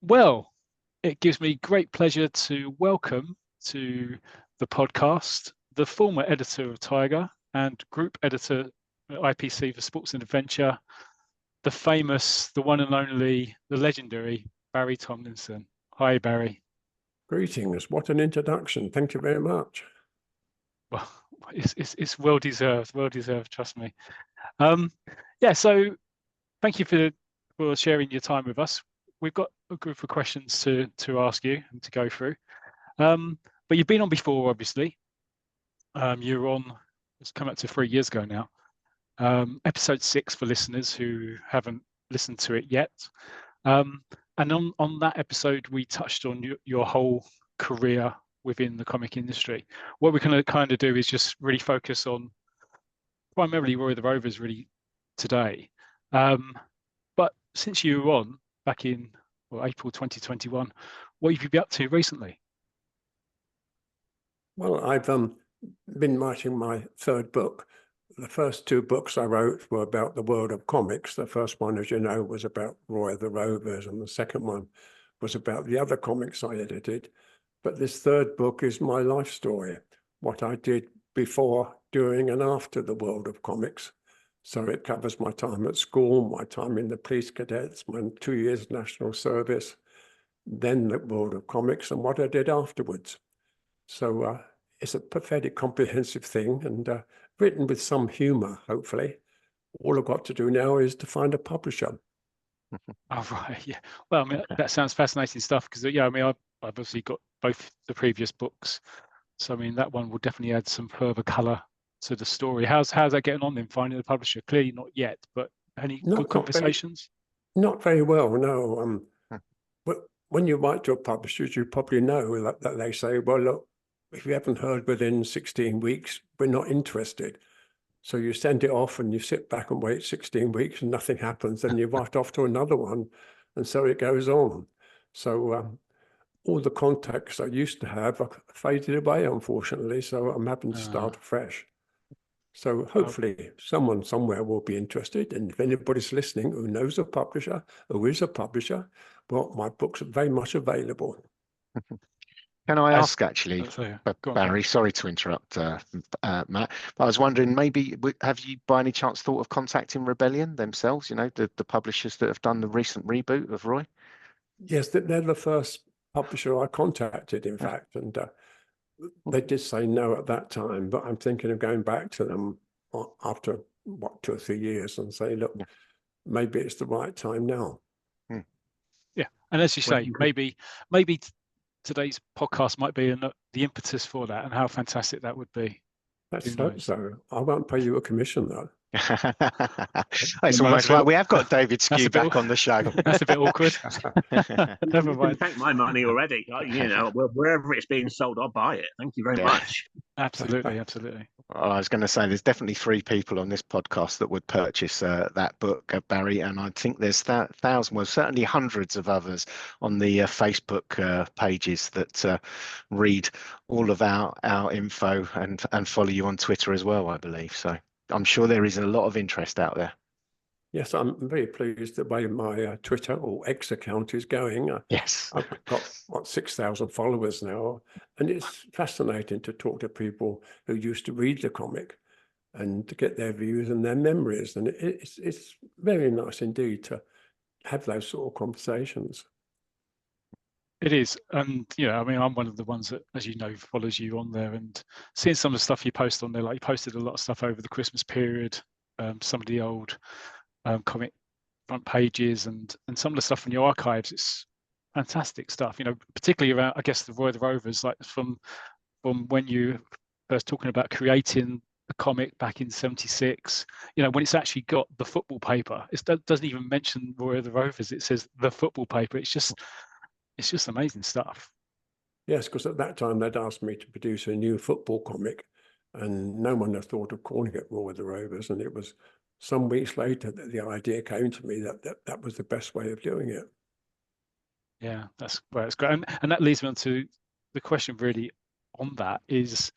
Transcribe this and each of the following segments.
Well, it gives me great pleasure to welcome to the podcast the former editor of Tiger and group editor at IPC for Sports and Adventure, the famous, the one and only, the legendary Barrie Tomlinson. Hi, Barrie. Greetings. What an introduction. Thank you very much. Well, it's well deserved, well deserved. Trust me. Um, yeah. So thank you for sharing your time with us. We've got a group of questions to ask you and to go through. But you've been on before, obviously. You're on, it's come up to 3 years ago now. Episode 6 for listeners who haven't listened to it yet. And on that episode, we touched on your whole career within the comic industry. What we're going to kind of do is just really focus on primarily Roy the Rovers really today. But since you were on back in April 2021, what have you been up to recently? Well, I've been writing my third book. The first two books I wrote were about the world of comics. The first one, as you know, was about Roy the Rovers, and the second one was about the other comics I edited. But this third book is my life story, what I did before, during, and after the world of comics. So it covers my time at school, my time in the police cadets, my 2 years national service, then the world of comics, and what I did afterwards. So it's a fairly comprehensive thing, and written with some humor, hopefully. All I've got to do now is to find a publisher. Oh, right, yeah. Well, I mean, that sounds fascinating stuff because, yeah, I mean, I've obviously got both the previous books. So, I mean, that one will definitely add some further colour to the story. How's that getting on then, finding a publisher? Clearly not yet, but any good conversations? Not very well, no. But when you write to a publisher, you probably know that they say, well, look, if you haven't heard within 16 weeks, we're not interested. So you send it off and you sit back and wait 16 weeks and nothing happens. Then you write off to another one. And so it goes on. So all the contacts I used to have are faded away, unfortunately. So I'm having to start afresh. So hopefully someone somewhere will be interested. And if anybody's listening who knows a publisher, who is a publisher, well, my books are very much available. Can I ask, actually, Barrie, sorry to interrupt, Matt, but I was wondering, maybe have you by any chance thought of contacting Rebellion themselves, you know, the publishers that have done the recent reboot of Roy? Yes, they're the first publisher I contacted, in fact, and they did say no at that time, but I'm thinking of going back to them after, 2 or 3 years and say, look, maybe it's the right time now. Yeah, and as you say, maybe today's podcast might be the impetus for that, and how fantastic that would be. Let's hope so. I won't pay you a commission, though. It's almost like we have got David Skew back on the show. That's a bit awkward. Never mind. Thank my money already. You know, wherever it's being sold, I'll buy it. Thank you very much. Absolutely, absolutely. I was going to say there's definitely 3 people on this podcast that would purchase that book, Barrie, and I think there's thousands, well, certainly hundreds of others on the Facebook pages that read all of our info and follow you on Twitter as well, I believe. So I'm sure there is a lot of interest out there. Yes, I'm very pleased the way my Twitter or X account is going. Yes. I've got 6,000 followers now, and it's fascinating to talk to people who used to read the comic and to get their views and their memories. And it's very nice indeed to have those sort of conversations. It is, and I mean, I'm one of the ones that, as you know, follows you on there, and seeing some of the stuff you post on there, like you posted a lot of stuff over the Christmas period, some of the old comic front pages and some of the stuff from your archives. It's fantastic stuff, particularly around, I guess, the Roy the Rovers, like from when you first talking about creating the comic back in '76, when it's actually got the football paper. It doesn't even mention Roy the Rovers, it says the football paper. It's just amazing stuff. Yes, because at that time they'd asked me to produce a new football comic and no one had thought of calling it Roy the Rovers, and it was some weeks later that the idea came to me that was the best way of doing it. Yeah, that's great. And that leads me on to the question really on that is,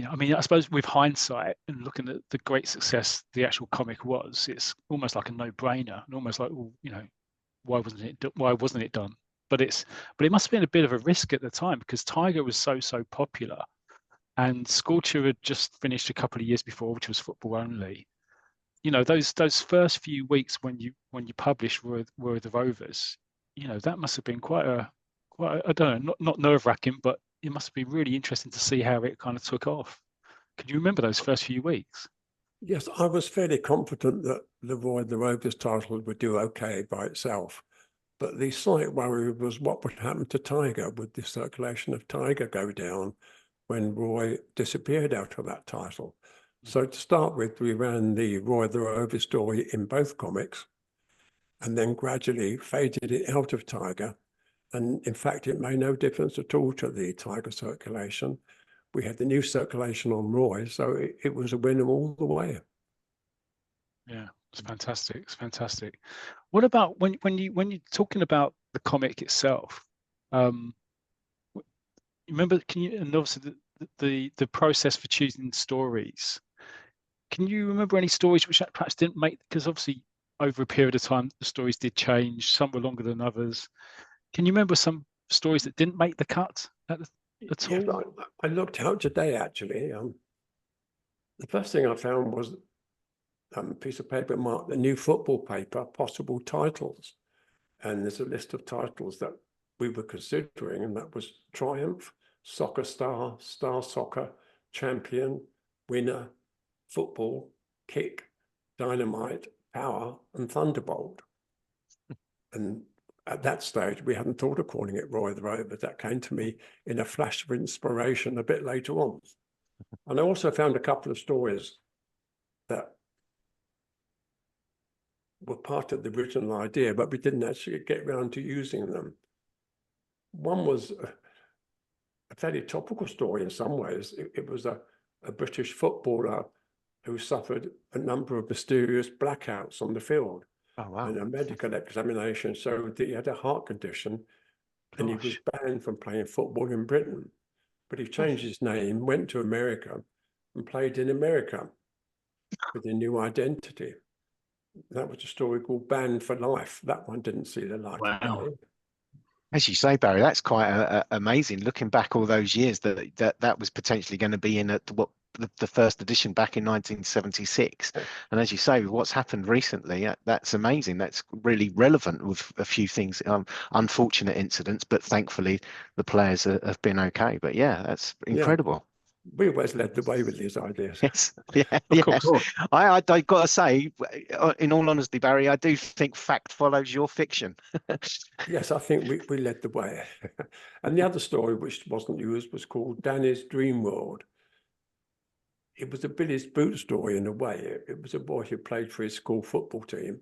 I mean, I suppose with hindsight and looking at the great success the actual comic was, it's almost like a no-brainer and almost like, well, why wasn't it done? But it must have been a bit of a risk at the time because Tiger was so popular, and Scorcher had just finished a couple of years before, which was football only. You know, those first few weeks when you published were the Rovers. You know, that must have been quite a I don't know, not nerve-wracking, but it must be really interesting to see how it kind of took off. Can you remember those first few weeks? Yes, I was fairly confident that the Rovers title would do okay by itself. But the slight worry was what would happen to Tiger. Would the circulation of Tiger go down when Roy disappeared out of that title? So to start with, we ran the Roy the Rover story in both comics and then gradually faded it out of Tiger. And in fact, it made no difference at all to the Tiger circulation. We had the new circulation on Roy, so it was a winner all the way. Yeah, it's fantastic. It's fantastic. What about when you're talking about the comic itself? Remember, and obviously the process for choosing stories. Can you remember any stories which perhaps didn't make, because obviously over a period of time the stories did change. Some were longer than others. Can you remember some stories that didn't make the cut at all? Yes, I looked out today actually. The first thing I found was a piece of paper marked the new football paper, possible titles. And there's a list of titles that we were considering, and that was Triumph, Soccer Star, Star Soccer, Champion, Winner, Football, Kick, Dynamite, Power, and Thunderbolt. And at that stage, we hadn't thought of calling it Roy the Rover. That came to me in a flash of inspiration a bit later on. And I also found a couple of stories that were part of the original idea, but we didn't actually get around to using them. One was a fairly topical story in some ways. It was a British footballer who suffered a number of mysterious blackouts on the field. Oh, wow. And a medical examination showed that he had a heart condition and he was banned from playing football in Britain. But he changed his name, went to America and played in America with a new identity. That was a story called Banned for Life. That one didn't see the light of day. As you say, Barry, that's quite amazing. Looking back all those years, that was potentially going to be in the first edition back in 1976. And as you say, what's happened recently, that's amazing. That's really relevant with a few things, unfortunate incidents, but thankfully the players have been okay. But yeah, that's incredible. Yeah. We always led the way with these ideas. Yes, yeah, yes. I got to say, in all honesty, Barry, I do think fact follows your fiction. Yes, I think we led the way. And the other story, which wasn't used, was called Danny's Dream World. It was a Billy's Boot story in a way. It was a boy who played for his school football team.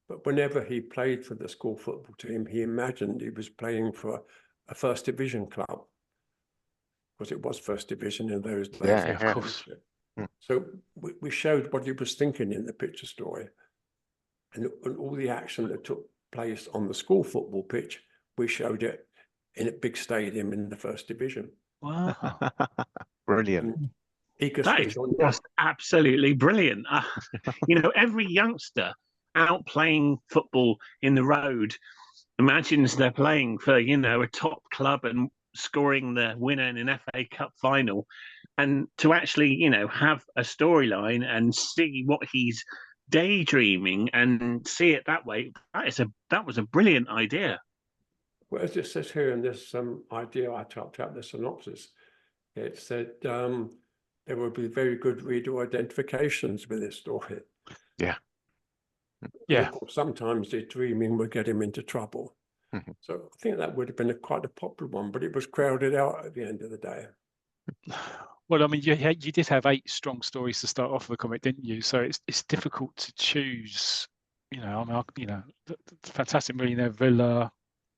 But whenever he played for the school football team, he imagined he was playing for a first division club. Because it was first division in those days. Yeah, of course. So we showed what he was thinking in the picture story. And all the action that took place on the school football pitch, we showed it in a big stadium in the first division. Wow. Brilliant. That is just absolutely brilliant. You know, every youngster out playing football in the road imagines they're playing for, you know, a top club and scoring the winner in an FA Cup final. And to actually, you know, have a storyline and see what he's daydreaming and see it that way, that was a brilliant idea. Well, as it says here in this idea I typed out the synopsis, it said there will be very good reader identifications with this story. Yeah. Yeah. Of course, sometimes the dreaming would get him into trouble. So I think that would have been quite a popular one, but it was crowded out at the end of the day. Well, I mean, you did have 8 strong stories to start off with the comic, didn't you? So it's difficult to choose. You know, I mean, you know, the Fantastic Millionaire Villa,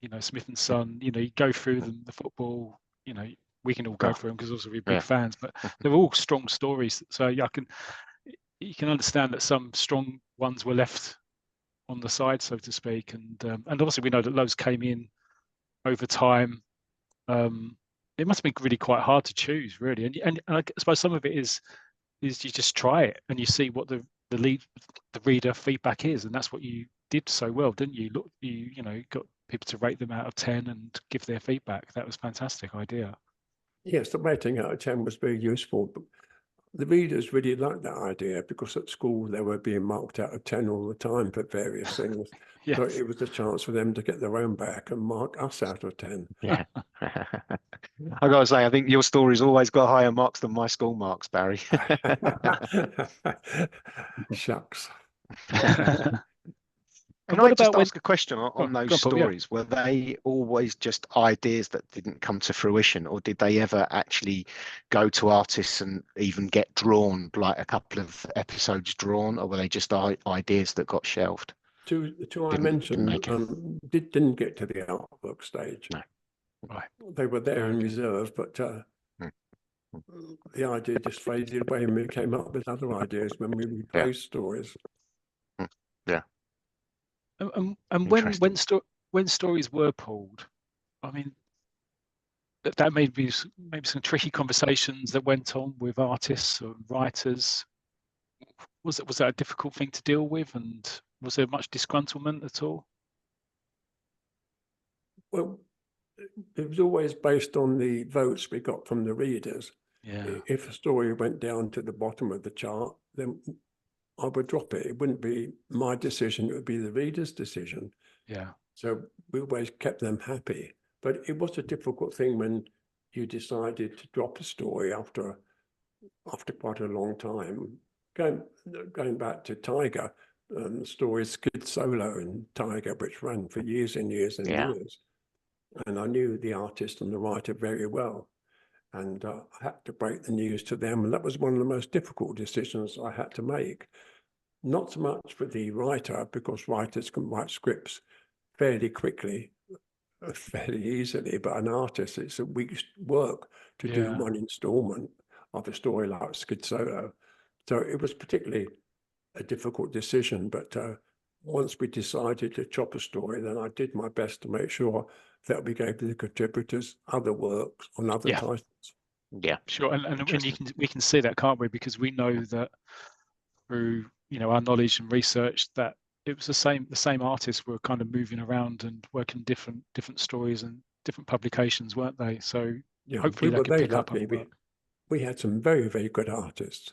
you know, Smith and Son. You know, you go through them, the football. You know, we can all go through them because also we're big fans, but they're all strong stories. So you can understand that some strong ones were left on the side, so to speak, and obviously we know that loads came in over time. It must have been really quite hard to choose, really, and I suppose some of it is you just try it and you see what the the reader feedback is, and that's what you did so well, didn't you? Look, you know, got people to rate them out of 10 and give their feedback. That was a fantastic idea. Yes, the rating out of 10 was very useful. But the readers really liked that idea because at school they were being marked out of 10 all the time for various things. Yes. So it was a chance for them to get their own back and mark us out of 10. Yeah. I got to say, I think your story's always got higher marks than my school marks, Barry. Shucks. Can what I just about when- ask a question on Go those on, Paul, yeah. stories? Were they always just ideas that didn't come to fruition, or did they ever actually go to artists and even get drawn, like a couple of episodes drawn, or were they just ideas that got shelved? The two I Didn't mentioned make it. didn't get to the artwork stage. No. Right. They were there in Okay. reserve, but the idea just faded away and we came up with other ideas when we replaced stories. Yeah. And Interesting. when stories were pulled, I mean, that may be maybe some tricky conversations that went on with artists or writers. Was that a difficult thing to deal with, and was there much disgruntlement at all? Well, it was always based on the votes we got from the readers. Yeah. If a story went down to the bottom of the chart, then I would drop it. It wouldn't be my decision, it would be the reader's decision. Yeah. So we always kept them happy. But it was a difficult thing when you decided to drop a story after quite a long time. Going back to Tiger, the story Skid Solo in Tiger, which ran for years and years and years. And I knew the artist and the writer very well. And I had to break the news to them. And that was one of the most difficult decisions I had to make. Not so much for the writer, because writers can write scripts fairly quickly, fairly easily, but an artist, it's a week's work to do one installment of a story like Skid Solo. So it was particularly a difficult decision, but once we decided to chop a story, then I did my best to make sure that we gave the contributors other works on other titles. Yeah, sure. And we can see that, can't we? Because we know that through our knowledge and research that it was the same artists were kind of moving around and working different stories and different publications, weren't they? So hopefully they could pick up on work. We had some very, very good artists.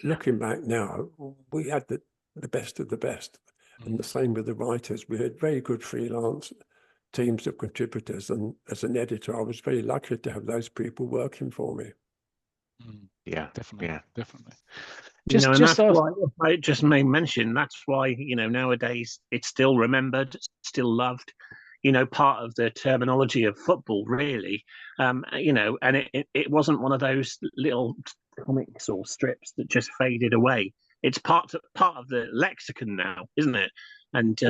Looking back now, we had the best of the best. And the same with the writers. We had very good freelance teams of contributors. And as an editor, I was very lucky to have those people working for me. Yeah, definitely. And that's why I just may mention, that's why, nowadays it's still remembered, still loved, part of the terminology of football, really. And it wasn't one of those little comics or strips that just faded away. It's part of the lexicon now, isn't it? And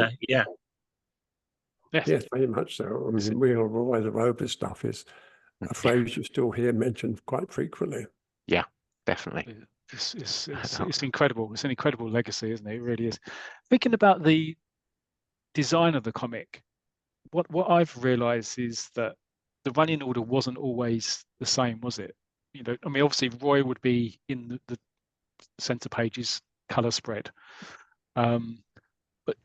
Yes, very much so. I mean, real Roy the Rovers stuff is a phrase you still hear mentioned quite frequently. Yeah, definitely. It's incredible. It's an incredible legacy, isn't it? It really is. Thinking about the design of the comic, what I've realized is that the running order wasn't always the same, was it? I mean, obviously Roy would be in the center pages color spread, but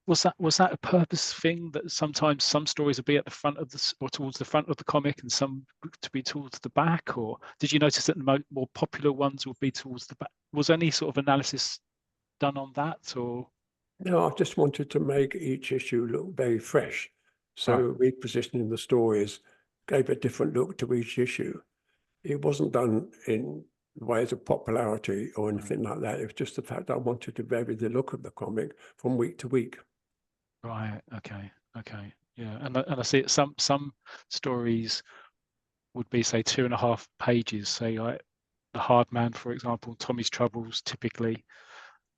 was that a purpose thing, that sometimes some stories would be at the front of or towards the front of the comic and some to be towards the back? Or did you notice that the more popular ones would be towards the back? Was any sort of analysis done on that? Or no, I just wanted to make each issue look very fresh. So repositioning the stories gave a different look to each issue. It wasn't done in ways of popularity or anything like that. It was just the fact that I wanted to vary the look of the comic from week to week. Right. Okay. Yeah. And I see it, some stories would be, say, 2.5 pages, say like The Hard Man, for example, Tommy's Troubles, typically.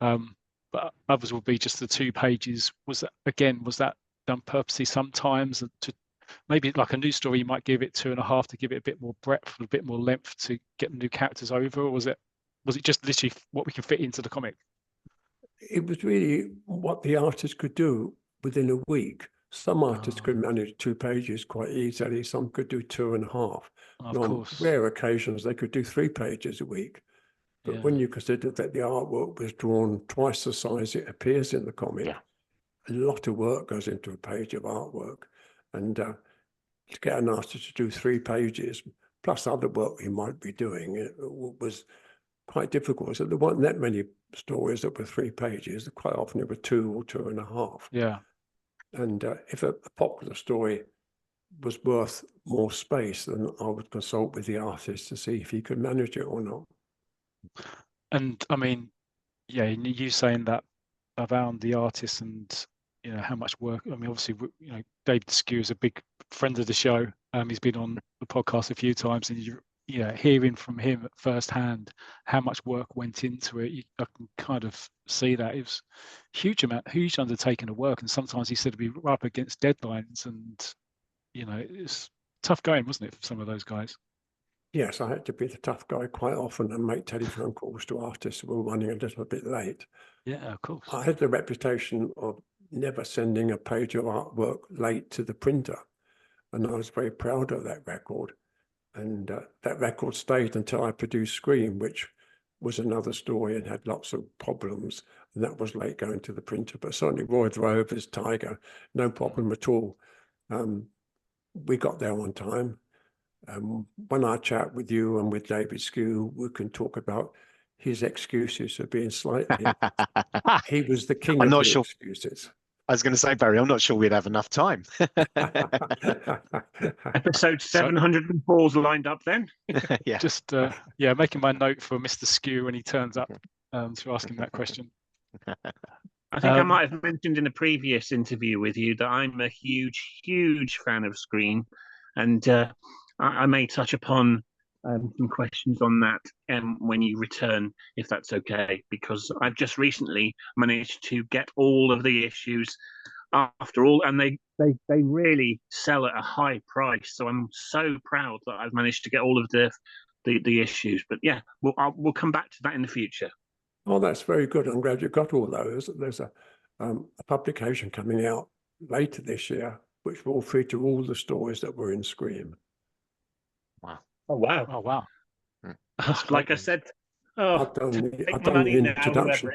But others will be just the 2 pages. Was that done purposely sometimes to maybe, like a new story, you might give it 2.5 to give it a bit more breadth, a bit more length to get the new characters over? Or was it just literally what we can fit into the comic? It was really what the artist could do within a week. Some artists could manage 2 pages quite easily. Some could do 2.5. Of course. On rare occasions, they could do 3 pages a week. But Yeah. when you consider that the artwork was drawn twice the size it appears in the comic, Yeah. a lot of work goes into a page of artwork. And to get an artist to do 3 pages, plus other work he might be doing, it was quite difficult. So there weren't that many stories that were 3 pages. Quite often it were 2 or 2.5. Yeah. And if a popular story was worth more space, then I would consult with the artist to see if he could manage it or not. And I mean, yeah, you saying that around the artists and how much work. I mean, obviously, David Skew is a big friend of the show. He's been on the podcast a few times, and hearing from him firsthand how much work went into it, I can kind of see that it was huge undertaking of work, and sometimes he said to be up against deadlines, and it's tough going, wasn't it, for some of those guys? Yes, I had to be the tough guy quite often and make telephone calls to artists who were running a little bit late. Yeah, of course. I had the reputation of never sending a page of artwork late to the printer, and I was very proud of that record. And that record stayed until I produced Scream, which was another story and had lots of problems, and that was late going to the printer. But certainly Roy the Rovers, Tiger, no problem at all. We got there on time. When I chat with you and with David Skew, we can talk about his excuses for being slightly. He was the king of the excuses. I was going to say, Barry, I'm not sure we'd have enough time. Episode 704's lined up then. Yeah. Just making my note for Mr. Skew when he turns up to ask him that question. I think I might have mentioned in a previous interview with you that I'm a huge, huge fan of Scream, and I may touch upon some questions on that when you return, if that's okay, because I've just recently managed to get all of the issues after all, and they really sell at a high price. So I'm so proud that I've managed to get all of the issues. But yeah, we'll come back to that in the future. Oh, that's very good. I'm glad you got all those. There's a publication coming out later this year, which will feature all the stories that were in Scream. Wow. Oh, wow. Oh, wow. Like I said, I've done the introduction.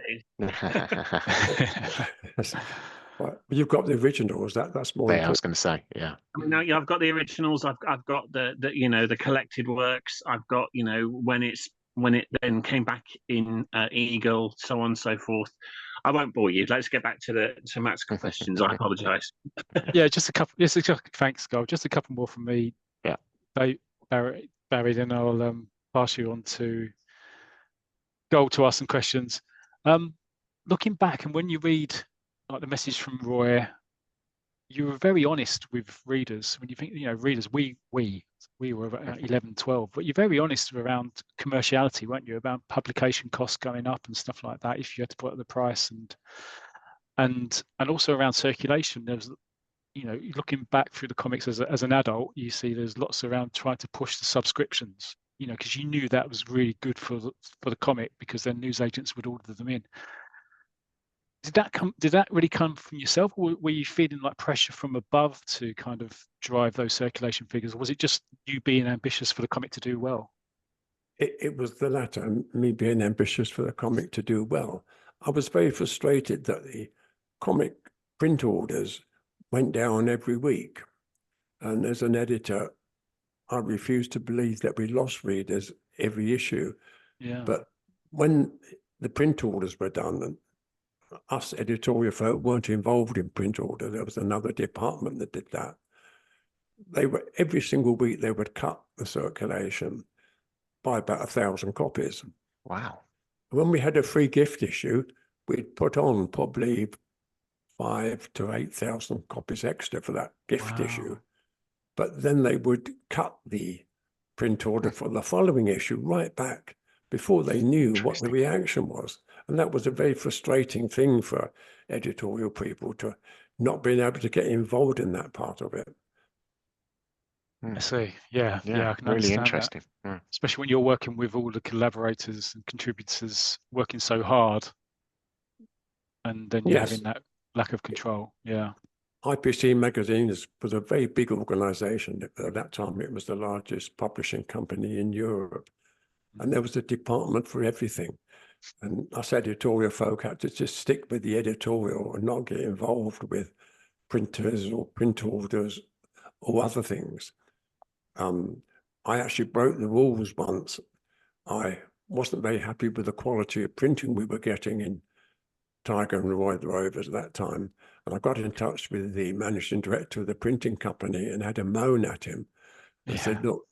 But you've got the originals. That's more important. I was going to say, yeah. I mean, now I've got the originals. I've got the collected works. I've got when it then came back in Eagle, so on and so forth. I won't bore you. Let's get back to Matt's questions. I apologise. Yeah, just a couple. Yes, thanks, Gold. Just a couple more from me. Yeah. Barry, then I'll pass you on to Gold to ask some questions. Looking back, and when you read like the message from Roy, you were very honest with readers. When you think, readers, we were about 11, 12, but you're very honest around commerciality, weren't you? About publication costs going up and stuff like that. If you had to put up the price, and also around circulation, there's, looking back through the comics as an adult, you see there's lots around trying to push the subscriptions. Because you knew that was really good for the comic, because then newsagents would order them in. Did that really come from yourself, or were you feeling like pressure from above to kind of drive those circulation figures, or was it just you being ambitious for the comic to do well? It was the latter, me being ambitious for the comic to do well. I was very frustrated that the comic print orders went down every week, and as an editor, I refused to believe that we lost readers every issue. Yeah. But when the print orders were done, and us editorial folk weren't involved in print order, there was another department that did that. Every single week they would cut the circulation by about 1,000 copies. Wow. When we had a free gift issue, we'd put on probably 5,000 to 8,000 copies extra for that gift issue. But then they would cut the print order for the following issue right back before they knew what the reaction was. And that was a very frustrating thing for editorial people, to not being able to get involved in that part of it. I see. Yeah, I can really understand interesting. that. Yeah. Especially when you're working with all the collaborators and contributors working so hard, and then you're having that lack of control. Yeah. IPC Magazine was a very big organization. At that time, it was the largest publishing company in Europe. and there was a department for everything. And us editorial folk had to just stick with the editorial and not get involved with printers or print orders or other things. I actually broke the rules once. I wasn't very happy with the quality of printing we were getting in Tiger and Roy the Rovers at that time. And I got in touch with the managing director of the printing company and had a moan at him and said, look,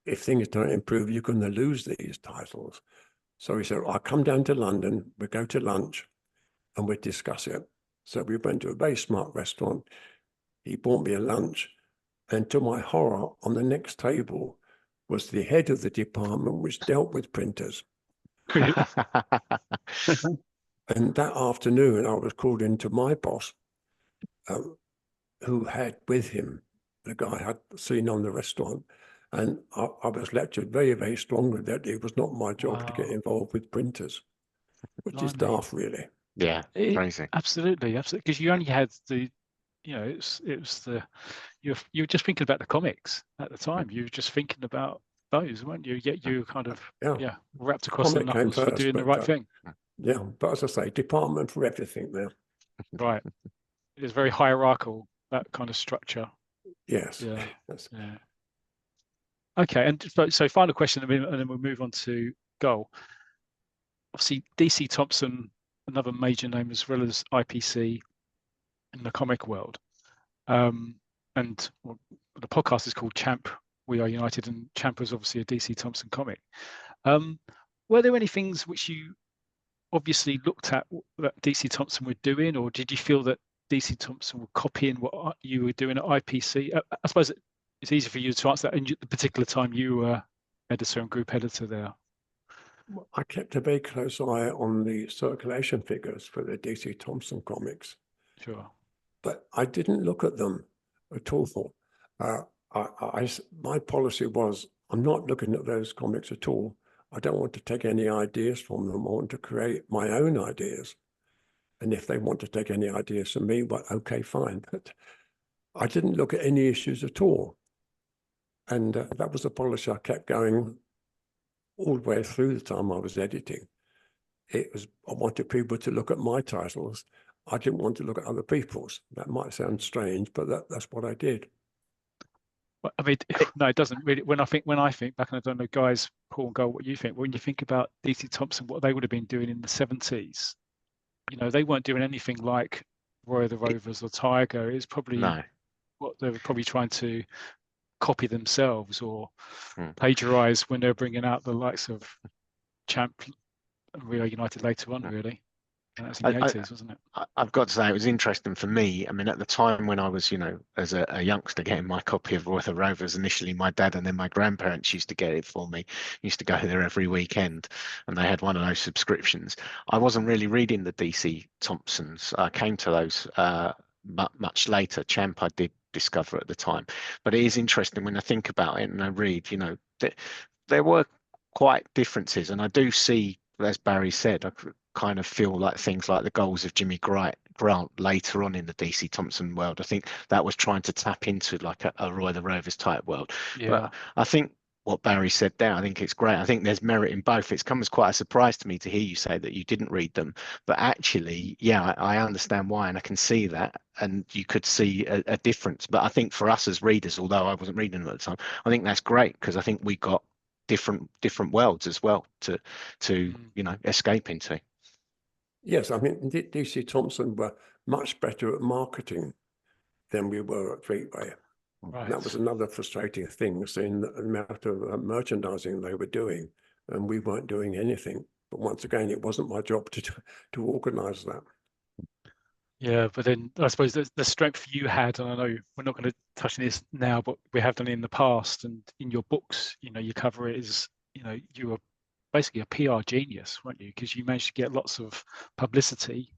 if things don't improve, you're going to lose these titles. So he said, I'll come down to London, we'll go to lunch and we'll discuss it. So we went to a very smart restaurant. He bought me a lunch, and to my horror, on the next table was the head of the department which dealt with printers. And that afternoon, I was called into my boss, who had with him the guy I had seen on the restaurant. And I was lectured very, very strongly that it was not my job to get involved with printers, which is daft, really. Yeah, crazy. Absolutely, absolutely. Because you only had the, you know, it was the, you were just thinking about the comics at the time. You were just thinking about those, weren't you? Yet you kind of wrapped across the knuckles for doing the right thing. Yeah, but as I say, department for everything there. Right. It's very hierarchical, that kind of structure. Yes. Yeah. Yes. Yeah. Okay, and so final question, and then we'll move on to goal. Obviously, DC Thompson, another major name, as well as IPC in the comic world. And the podcast is called Champ, We Are United, and Champ was obviously a DC Thompson comic. Were there any things which you obviously looked at that DC Thompson were doing, or did you feel that DC Thompson were copying what you were doing at IPC? I suppose it's easy for you to answer that in the particular time you were editor and group editor there. I kept a very close eye on the circulation figures for the DC Thompson comics. Sure. But I didn't look at them at all. My policy was, I'm not looking at those comics at all. I don't want to take any ideas from them. I want to create my own ideas. And if they want to take any ideas from me, well, okay, fine. But I didn't look at any issues at all. And that was the policy I kept going all the way through the time I was editing. I wanted people to look at my titles. I didn't want to look at other people's. That might sound strange, but that's what I did. Well, I mean, no, it doesn't really. When I think back, and I don't know, guys, Paul and Goal, what you think. When you think about DC Thompson, what they would have been doing in the 70s, you know, they weren't doing anything like Roy the Rovers or Tiger. It's probably what they were probably trying to copy themselves or plagiarize when they're bringing out the likes of Champ and We Are United later on, really. And that's in the 80s, wasn't it? I've got to say, it was interesting for me. I mean, at the time when I was, you know, as a youngster getting my copy of Roy the Rovers, initially my dad and then my grandparents used to get it for me. Used to go there every weekend, and they had one of those subscriptions. I wasn't really reading the DC Thompsons. I came to those much later. Champ I did discover at the time, but it is interesting when I think about it and I read, you know, there were quite differences, and I do see, as Barry said, I kind of feel like things like the goals of Jimmy Grant later on in the DC Thompson world, I think that was trying to tap into like a Roy the Rovers type world. But I think what Barry said there, I think it's great. I think there's merit in both. It's come as quite a surprise to me to hear you say that you didn't read them, but actually, yeah, I understand why, and I can see that, and you could see a difference. But I think for us as readers, although I wasn't reading them at the time, I think that's great, because I think we got different worlds as well to you know, escape into. Yes, I mean, DC Thompson were much better at marketing than we were at Freeway. Right. That was another frustrating thing, seeing the amount of merchandising they were doing, and we weren't doing anything. But once again, it wasn't my job to organise that. Yeah, but then I suppose the strength you had, and I know we're not going to touch on this now, but we have done it in the past, and in your books, you know, you cover it as, you know, you were basically a PR genius, weren't you? Because you managed to get lots of publicity,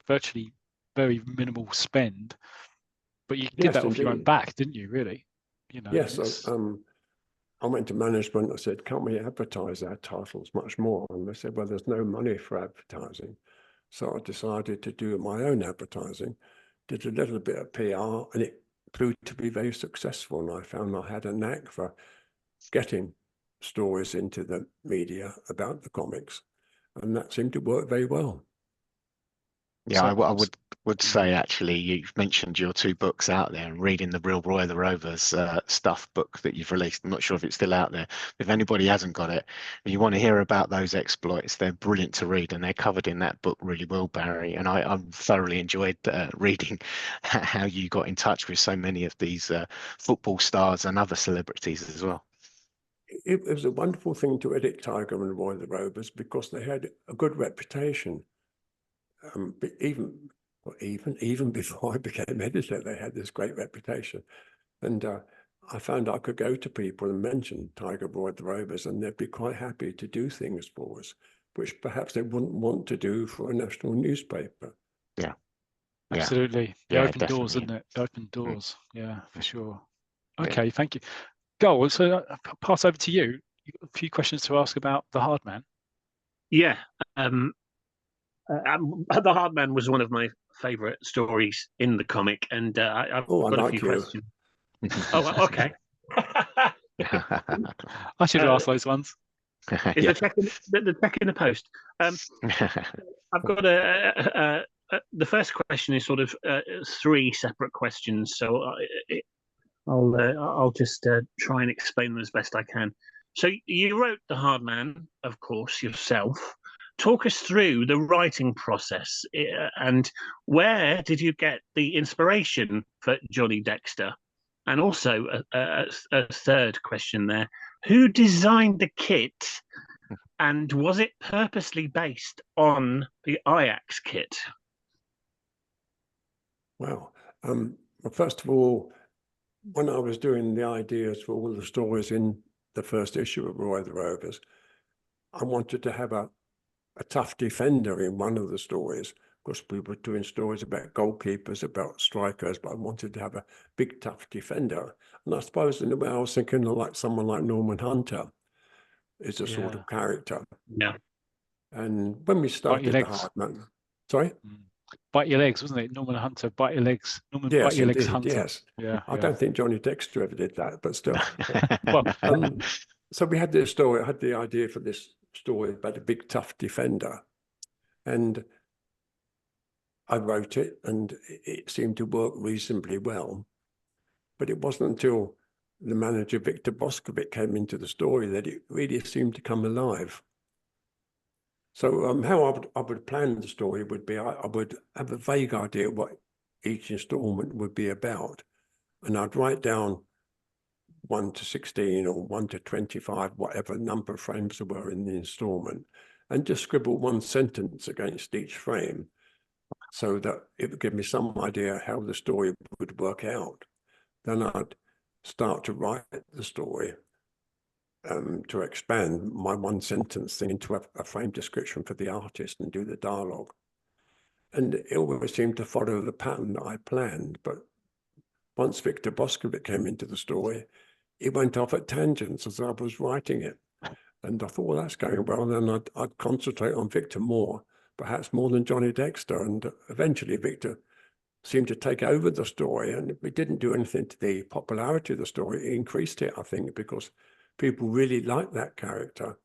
virtually very minimal spend, but you did that off your own back, didn't you? Really? You know. Yes. I went to management. I said, "Can't we advertise our titles much more?" And they said, "Well, there's no money for advertising." So I decided to do my own advertising. Did a little bit of PR, and it proved to be very successful. And I found I had a knack for getting stories into the media about the comics, and that seemed to work very well. Yeah, So- I would say actually you've mentioned your 2 books out there, and reading the Real Roy of the Rovers stuff book that you've released. I'm not sure if it's still out there. If anybody hasn't got it and you want to hear about those exploits, they're brilliant to read, and they're covered in that book really well, Barry. And I thoroughly enjoyed reading how you got in touch with so many of these football stars and other celebrities as well. It was a wonderful thing to edit Tiger and Roy the Rovers because they had a good reputation. But even before I became editor, they had this great reputation. And I found I could go to people and mention Tiger, Roy the Rovers, and they'd be quite happy to do things for us, which perhaps they wouldn't want to do for a national newspaper. Yeah. Absolutely. They Yeah, open doors, definitely. isn't it? They open doors. Yeah, for sure. Yeah. Okay, thank you. Goal. So I'll pass over to you. You've got a few questions to ask about the Hard Man. Yeah. The Hard Man was one of my favourite stories in the comic, and I've got a few questions. Oh, okay. I should have asked those ones. Is Yeah. the check in the post? I've got the first question is sort of 3 separate questions, so I'll just try and explain them as best I can. So you wrote The Hard Man, of course, yourself. Talk us through the writing process, and where did you get the inspiration for Johnny Dexter? And also a third question there: who designed the kit, and was it purposely based on the Ajax kit? Well, first of all, when I was doing the ideas for all the stories in the first issue of Roy the Rovers, I wanted to have a tough defender in one of the stories, because we were doing stories about goalkeepers, about strikers, but I wanted to have a big, tough defender. And I suppose in a way I was thinking of like someone like Norman Hunter is a sort of character. Yeah. And when we started The Hard Man, sorry? Bite your legs, wasn't it? Norman Hunter, bite your legs. Norman, Yes, bite your legs, indeed, Hunter. yes. Yeah. I don't think Johnny Dexter ever did that, but still. Well, So we had this story, I had the idea for this story about a big, tough defender. And I wrote it, and it seemed to work reasonably well. But it wasn't until the manager, Victor Boskovic, came into the story that it really seemed to come alive. So how I would plan the story would be, I would have a vague idea what each installment would be about. And I'd write down 1 to 16 or 1 to 25, whatever number of frames there were in the installment, and just scribble 1 sentence against each frame so that it would give me some idea how the story would work out. Then I'd start to write the story to expand my 1 sentence thing into a frame description for the artist and do the dialogue. And it always seemed to follow the pattern that I planned. But once Victor Boskovic came into the story, it went off at tangents as I was writing it. And I thought, well, that's going well. And then I'd concentrate on Victor more, perhaps more than Johnny Dexter. And eventually Victor seemed to take over the story, and it didn't do anything to the popularity of the story. It increased it, I think, because people really liked that character.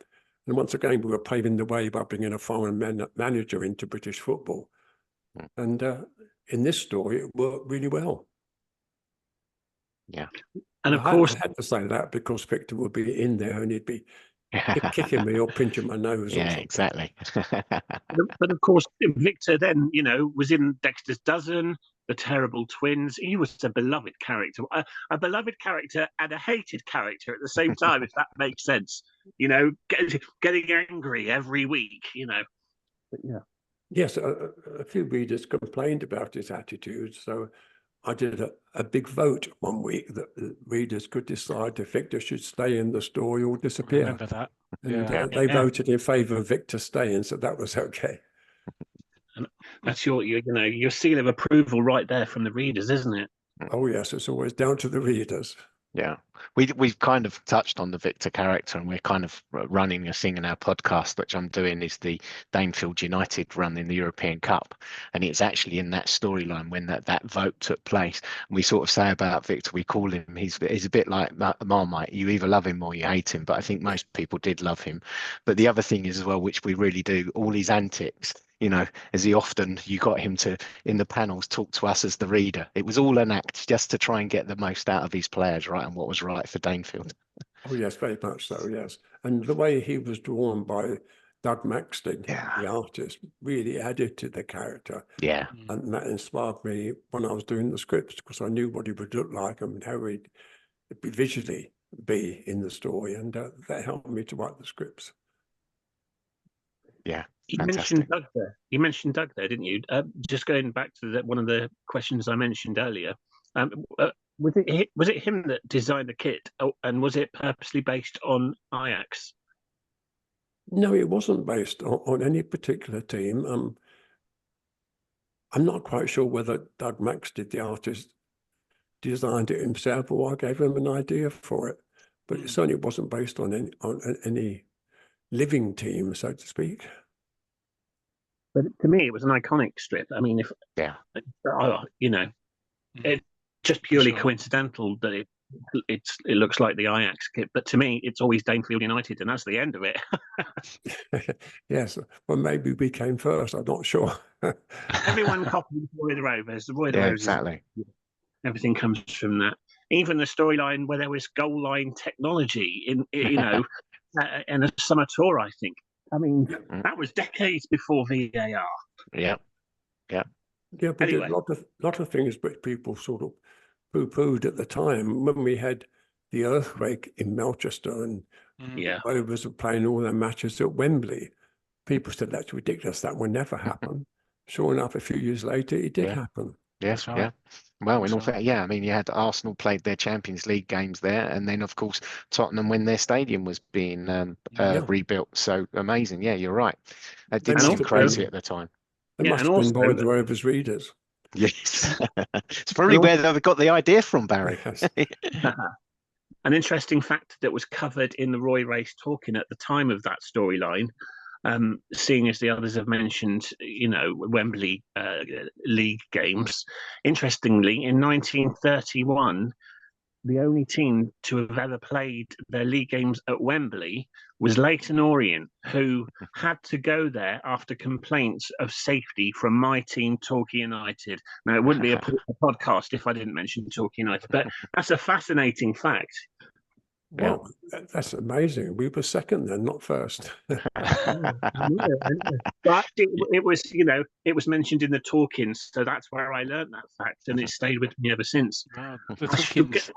And once again, we were paving the way by bringing a foreign manager into British football. And in this story, it worked really well. Yeah. And of course, I had to say that because Victor would be in there and he'd be kicking me or pinching my nose. Yeah, or something. exactly. but of course, Victor then, was in Dexter's Dozen, The Terrible Twins. He was a beloved character, a beloved character and a hated character at the same time, if that makes sense. Getting angry every week, But yeah. Yes, a few readers complained about his attitude, so I did a big vote one week that the readers could decide if Victor should stay in the story or disappear. I remember that. And they voted in favour of Victor staying, so that was okay. And that's your seal of approval right there from the readers, isn't it? Oh yes, it's always down to the readers. Yeah, we've kind of touched on the Victor character, and we're kind of running a thing in our podcast, which I'm doing, is the Danefield United run in the European Cup, and it's actually in that storyline when that vote took place. And we sort of say about Victor, we call him, he's a bit like Marmite. You either love him or you hate him, but I think most people did love him. But the other thing is as well, which we really do, all his antics. You know, as you got him to, in the panels, talk to us as the reader. It was all an act just to try and get the most out of his players, right, and what was right for Danefield. Oh, yes, very much so, yes. And the way he was drawn by Doug Maxted, the artist, really added to the character. Yeah. And that inspired me when I was doing the scripts, because I knew what he would look like and how he'd visually be in the story. And that helped me to write the scripts. Yeah. You Fantastic. mentioned Doug there. You mentioned Doug there, didn't you? Just going back to one of the questions I mentioned earlier. Was it him that designed the kit, and was it purposely based on Ajax? No, it wasn't based on any particular team. I'm not quite sure whether Doug Maxted, the artist, designed it himself or I gave him an idea for it. But it certainly wasn't based on any living team, so to speak. But to me, it was an iconic strip. I mean, it's just purely coincidental that it looks like the Ajax kit. But to me, it's always Danefield United, and that's the end of it. Yes, well, maybe we came first. I'm not sure. Everyone copied Roy the Rovers. The Roy the Rovers. Exactly. Everything comes from that. Even the storyline where there was goal line technology in in a summer tour, I think. I mean, that was decades before VAR. Yeah. Yeah, but anyway, a lot of things which people sort of poo-pooed at the time. When we had the earthquake in Manchester and Rovers were playing all their matches at Wembley, people said that's ridiculous. That will never happen. Sure enough, a few years later, it did happen. Yes, right. Well, in all fact, I mean, you had Arsenal played their Champions League games there, and then of course Tottenham when their stadium was being rebuilt. So amazing. Yeah, you're right. That did seem crazy at the time. It must have been Roy the Rovers readers. Yes, it's probably where they got the idea from, Barry. Yes. An interesting fact that was covered in the Roy Race Talking at the time of that storyline. Seeing as the others have mentioned, Wembley League games. Interestingly, in 1931, the only team to have ever played their league games at Wembley was Leyton Orient, who had to go there after complaints of safety from my team, Torquay United. Now, it wouldn't be a podcast if I didn't mention Torquay United, but that's a fascinating fact. Well, that's amazing. We were second then, not first. But it was, it was mentioned in the Talkings, so that's where I learned that fact, and it stayed with me ever since. Wow. The Talkings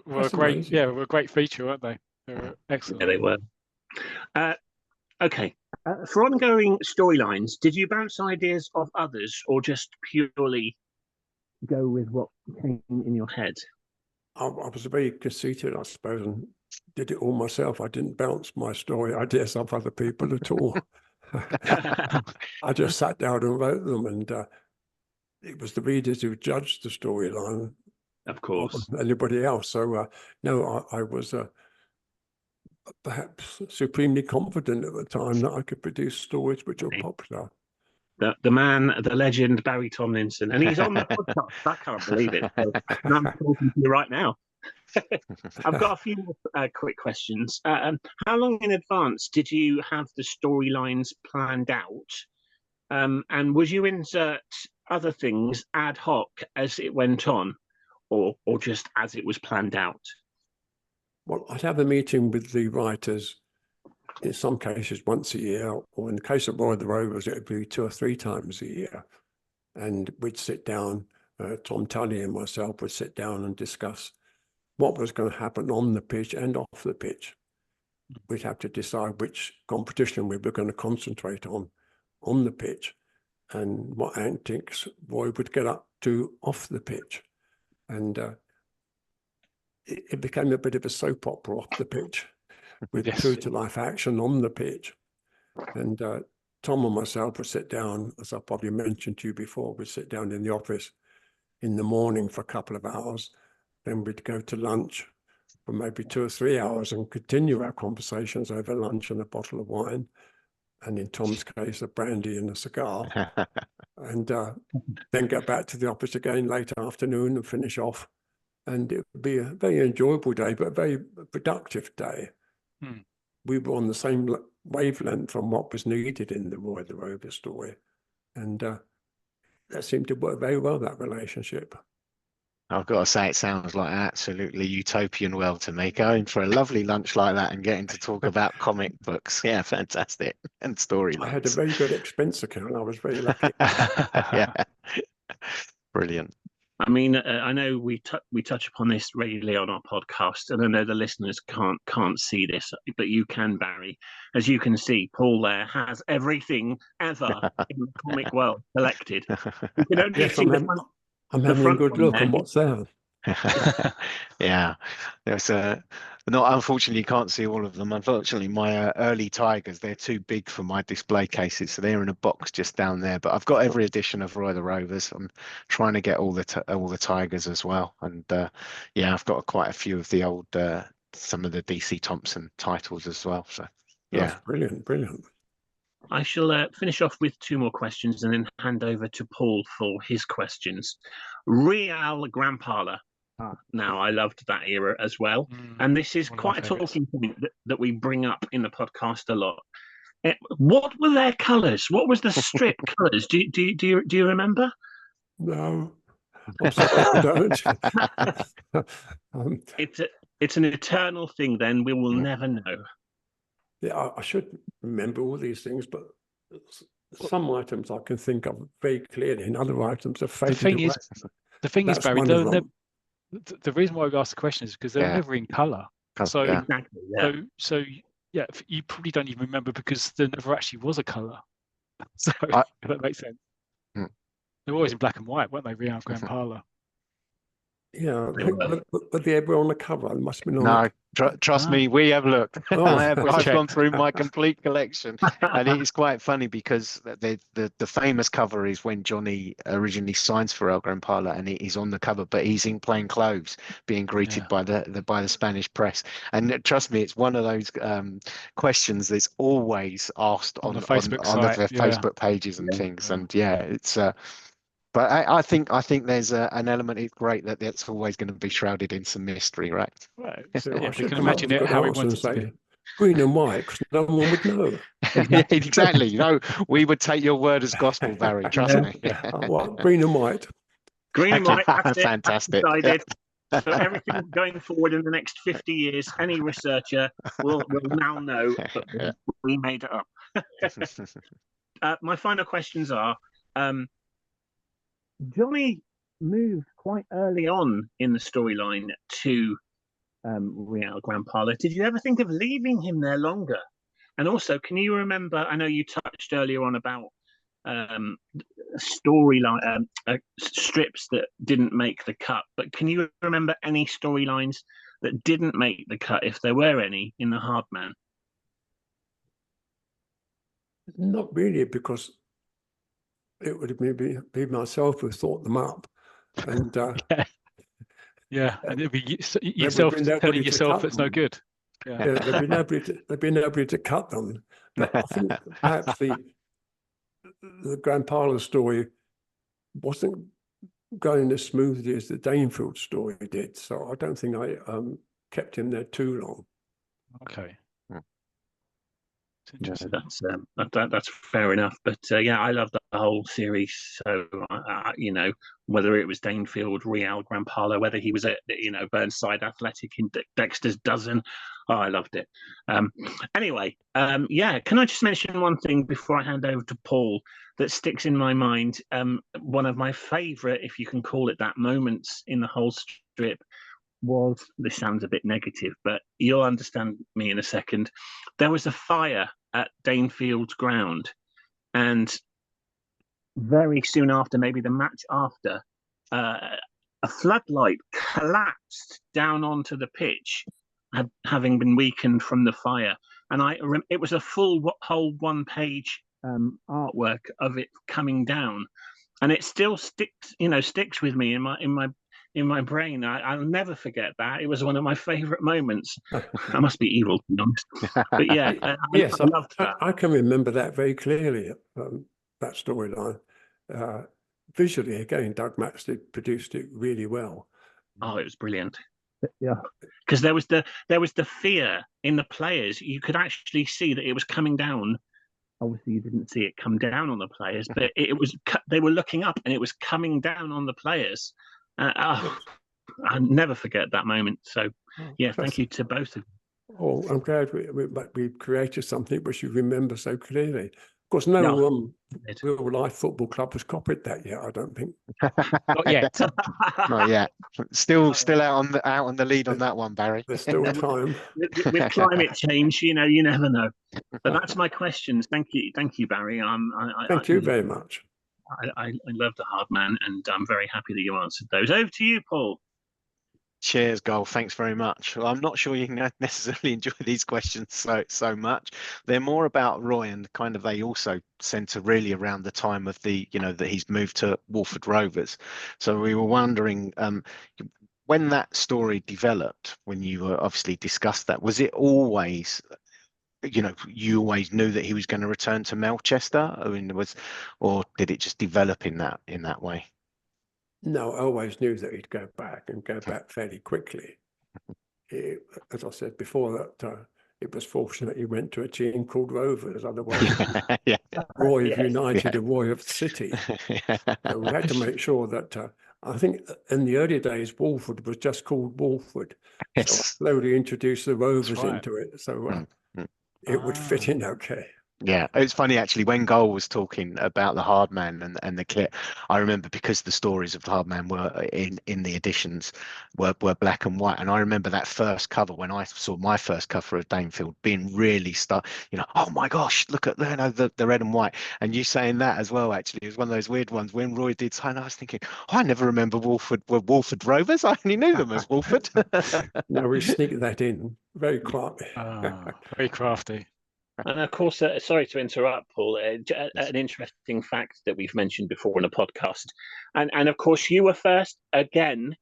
were a great, were a great feature, weren't they? They were excellent. Yeah, they were. Okay. For ongoing storylines, did you bounce ideas off others, or just purely go with what came in your head? I was very conceited, I suppose, and did it all myself. I didn't bounce my story ideas off other people at all. I just sat down and wrote them, and it was the readers who judged the storyline, of course, anybody else. So no, I was perhaps supremely confident at the time that I could produce stories which are popular. The man, the legend, Barrie Tomlinson, and he's on the podcast. I can't believe it. So, I'm talking to you right now. I've got a few more quick questions. How long in advance did you have the storylines planned out? And would you insert other things ad hoc as it went on, or just as it was planned out? Well, I'd have a meeting with the writers, in some cases once a year, or in the case of Roy the Rovers, it would be 2 or 3 times a year. And we'd sit down, Tom Tully and myself would sit down and discuss what was going to happen on the pitch and off the pitch. We'd have to decide which competition we were going to concentrate on the pitch, and what antics Roy would get up to off the pitch. And it became a bit of a soap opera off the pitch, with true-to-life action on the pitch. And Tom and myself would sit down, as I probably mentioned to you before, we'd sit down in the office in the morning for a couple of hours. Then we'd go to lunch for maybe 2 or 3 hours and continue our conversations over lunch and a bottle of wine, and in Tom's case, a brandy and a cigar, and then get back to the office again late afternoon and finish off. And it would be a very enjoyable day, but a very productive day. We were on the same wavelength from what was needed in the Roy the Rover story. And that seemed to work very well, that relationship. I've got to say, it sounds like an absolutely utopian world to me. Going for a lovely lunch like that and getting to talk about comic books. Yeah, fantastic. And storylines. I had a very good expense account. I was very lucky. Yeah, brilliant. I mean, I know we touch upon this regularly on our podcast, and I know the listeners can't see this, but you can, Barry. As you can see, Paul there has everything ever in the comic world collected. You can only Yes, see I'm having a good look on what's there. Yeah, there's not, unfortunately you can't see all of them. Unfortunately, my early Tigers, they're too big for my display cases, so they're in a box just down there. But I've got every edition of Roy the Rovers. I'm trying to get all the Tigers as well, and yeah, I've got quite a few of the old some of the DC Thompson titles as well. So yeah, that's brilliant. I shall finish off with 2 more questions and then hand over to Paul for his questions. Real Grandparla. Now, I loved that era as well. And this is quite a talking point that we bring up in the podcast a lot. What were their colours? What was the strip colours? Do you remember? No, I'm sorry, I don't. It's an eternal thing then. We will never know. Yeah, I should remember all these things, but some items I can think of very clearly, and other items have faded away. The thing is, Barry, the reason why we asked the question is because they're never in colour. So, exactly, so yeah, you probably don't even remember because there never actually was a colour. So if that makes sense. They're always in black and white, weren't they? Real Grandparla. Yeah, but they were on the cover. It must have been on. No, trust me, we have looked. I've gone through my complete collection, and it is quite funny because the famous cover is when Johnny originally signs for El Grandparla, and he's on the cover, but he's in plain clothes, being greeted by the Spanish press. And trust me, it's one of those questions that's always asked on the Facebook pages and things. And yeah, it's. But I think there's an element. It's great that it's always going to be shrouded in some mystery, right? Right. So we can imagine how it wants to be. Green and white, because no one would know. Yeah, exactly. No, we would take your word as gospel, Barry. Trust me. What, green and white? Green and white. That's fantastic. So everything going forward in the next 50 years, any researcher will now know that we made it up. My final questions are. Johnny moved quite early on in the storyline to Real Grandparla. Did you ever think of leaving him there longer? And also, can you remember, I know you touched earlier on about storyline strips that didn't make the cut, but can you remember any storylines that didn't make the cut, if there were any, in the Hard Man? Not really, because it would have be myself who thought them up, and and it'd be yourself telling yourself it's no good. there'd be nobody to cut them. But I think perhaps the Grandparla story wasn't going as smoothly as the Danefield story did, so I don't think I kept him there too long. Okay. Yeah, that's fair enough, but yeah, I love the whole series. So you know, whether it was Danefield, Real Grandparla, whether he was at Burnside Athletic in Dexter's Dozen, I loved it. Anyway, yeah, can I just mention one thing before I hand over to Paul that sticks in my mind? One of my favourite, if you can call it that, moments in the whole strip was, this sounds a bit negative, but you'll understand me in a second. There was a fire at Danefield's ground, and very soon after, maybe the match after, a floodlight collapsed down onto the pitch, having been weakened from the fire. And it was a whole one-page artwork of it coming down, and it still sticks with me in in my brain. I'll never forget that. It was one of my favourite moments. I must be evil, to be honest. But yeah, yes, I loved that. I can remember that very clearly. That storyline. Visually, again, Doug Maxted produced it really well. Oh, it was brilliant. Yeah, because there was the fear in the players. You could actually see that it was coming down. Obviously, you didn't see it come down on the players, but it was. They were looking up, and it was coming down on the players. I'll never forget that moment. So, yeah, thank you to both of you. Oh, I'm glad we created something which you remember so clearly. Of course, no real life football club has copied that yet. I don't think. Not yet. Not yet. Still out on the lead on that one, Barry. There's still time. With climate change, you never know. But that's my questions. Thank you, Barry. Thank you very much. I love The Hard Man, and I'm very happy that you answered those. Over to you, Paul. Cheers, Goal. Thanks very much. Well, I'm not sure you can necessarily enjoy these questions so much. They're more about Roy, and kind of they also centre really around the time of the, that he's moved to Wolford Rovers. So we were wondering, when that story developed, when you obviously discussed that, was it always, you always knew that he was going to return to Melchester? I mean, or did it just develop in that way? No, I always knew that he'd go back and go back fairly quickly. As I said before, that it was fortunate he went to a team called Rovers. Otherwise, Roy of United and Roy of the City. So we had to make sure that, I think in the early days, Wolford was just called Wolford. Yes. So I slowly introduced the Rovers into it. So it would fit in okay. Yeah, it's funny actually, when Goal was talking about the Hard Man and the kit, I remember, because the stories of the Hard Man were in the editions were black and white, and I remember that first cover, when I saw my first cover of Danefield, being really oh my gosh, look at the red and white, and you saying that as well. Actually, it was one of those weird ones when Roy did sign. I was thinking, I never remember Wolford Rovers. I only knew them as Wolford. No, we sneaked that in very quietly. Very crafty. And of course, sorry to interrupt, Paul, an interesting fact that we've mentioned before in a podcast. And of course, you were first again.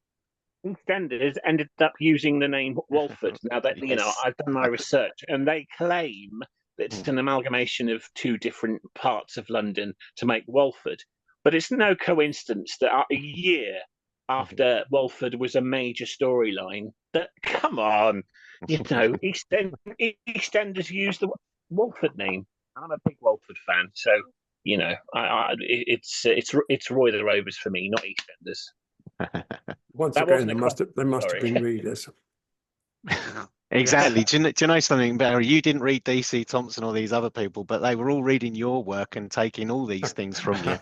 EastEnders ended up using the name Walford. Now that, I've done my research, and they claim that it's an amalgamation of two different parts of London to make Walford. But it's no coincidence that a year after Walford was a major storyline, that, come on, EastEnders used the Walford name. I'm a big Walford fan, so it's Roy the Rovers for me, not EastEnders. Once again, they must have been readers. Exactly. Do you know something, Barry? You didn't read DC Thompson or these other people, but they were all reading your work and taking all these things from you.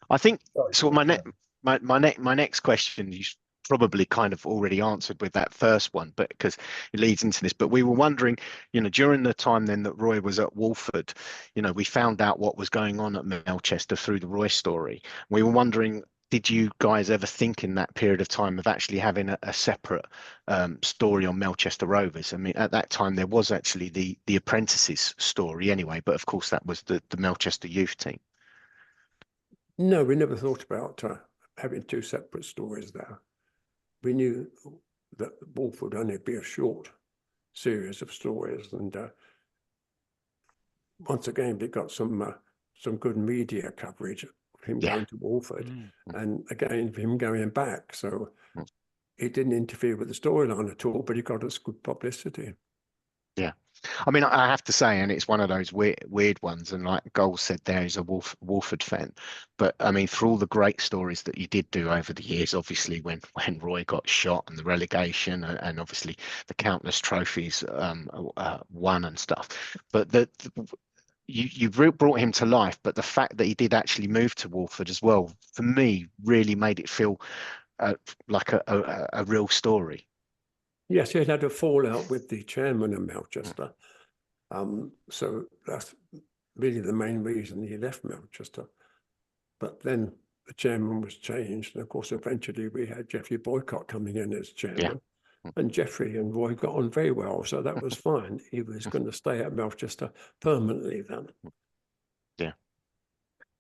I think so. My next question, you probably kind of already answered with that first one, but because it leads into this. But we were wondering, during the time then that Roy was at Wolford, we found out what was going on at Melchester through the Roy story. We were wondering, did you guys ever think in that period of time of actually having a separate story on Melchester Rovers? I mean, at that time there was actually the apprentices story anyway, but of course that was the Melchester youth team. No, we never thought about having two separate stories there. We knew that Wolf would only be a short series of stories, and once again we got some good media coverage of him going to Wolford, and again him going back. So it didn't interfere with the storyline at all, but he got us good publicity. Yeah. I mean, I have to say, and it's one of those weird ones, and like Goal said there, he's a Wolford fan. But I mean, for all the great stories that you did do over the years, obviously when Roy got shot and the relegation, and obviously the countless trophies won and stuff. But you brought him to life, but the fact that he did actually move to Wolford as well, for me, really made it feel like a real story. Yes, he had a fallout with the chairman of Melchester. So that's really the main reason he left Melchester. But then the chairman was changed. And of course, eventually we had Geoffrey Boycott coming in as chairman. Yeah. And Geoffrey and Roy got on very well. So that was fine. He was going to stay at Melchester permanently then. Yeah.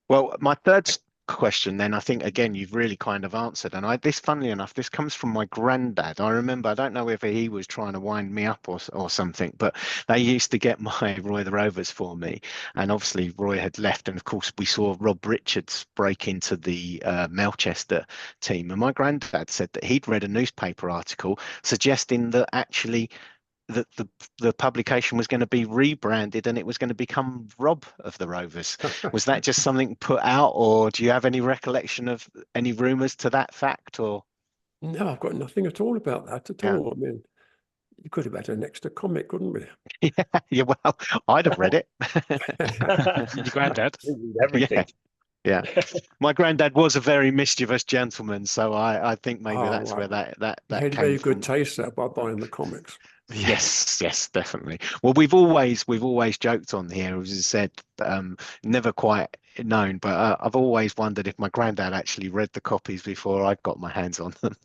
Well, my third question, then I think again you've really kind of answered. And this, funnily enough, this comes from my granddad. I remember, I don't know whether he was trying to wind me up or something, but they used to get my Roy the Rovers for me. And obviously Roy had left, and of course we saw Rob Richards break into the Melchester team. And my granddad said that he'd read a newspaper article suggesting that actually that the publication was going to be rebranded and it was going to become Rob of the Rovers. Was that just something put out, or do you have any recollection of any rumours to that fact? Or No, I've got nothing at all about that at all. I mean, you could have had an extra comic, couldn't we? yeah, well, I'd have read it. Your granddad. Everything. Yeah. My granddad was a very mischievous gentleman, so I think maybe that's where that he had came very from. good taste there by buying the comics. Yes, definitely. Well, we've always joked on here, as I said, never quite known, but I've always wondered if my granddad actually read the copies before I got my hands on them.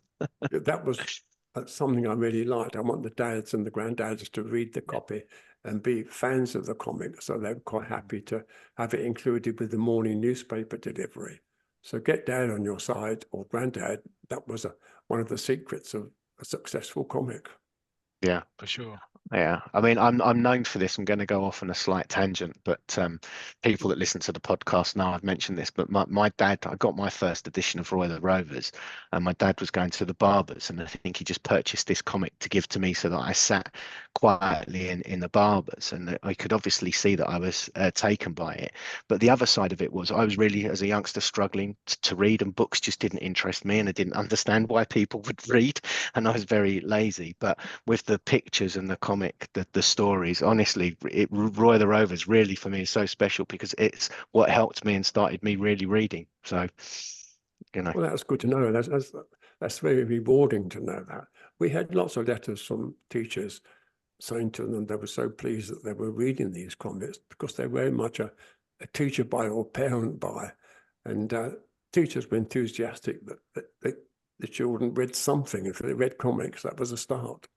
That was something I really liked. I want the dads and the granddads to read the copy and be fans of the comic, so they were quite happy to have it included with the morning newspaper delivery. So get dad on your side, or granddad. That was one of the secrets of a successful comic. Yeah, for sure. Yeah, I mean, I'm known for this. I'm going to go off on a slight tangent, but people that listen to the podcast know I've mentioned this. But my dad, I got my first edition of Roy the Rovers, and my dad was going to the barbers, and I think he just purchased this comic to give to me so that I sat quietly in the barbers, and I could obviously see that I was taken by it. But the other side of it was I was really, as a youngster, struggling to read, and books just didn't interest me, and I didn't understand why people would read, and I was very lazy. But with the pictures and the comic, the stories, honestly, Roy the Rovers really for me is so special because it's what helped me and started me really reading. So, well, that's good to know. That's very rewarding to know that. We had lots of letters from teachers saying to them they were so pleased that they were reading these comics because they're very much a teacher by or parent by, and teachers were enthusiastic that the children read something. If they read comics, that was a start.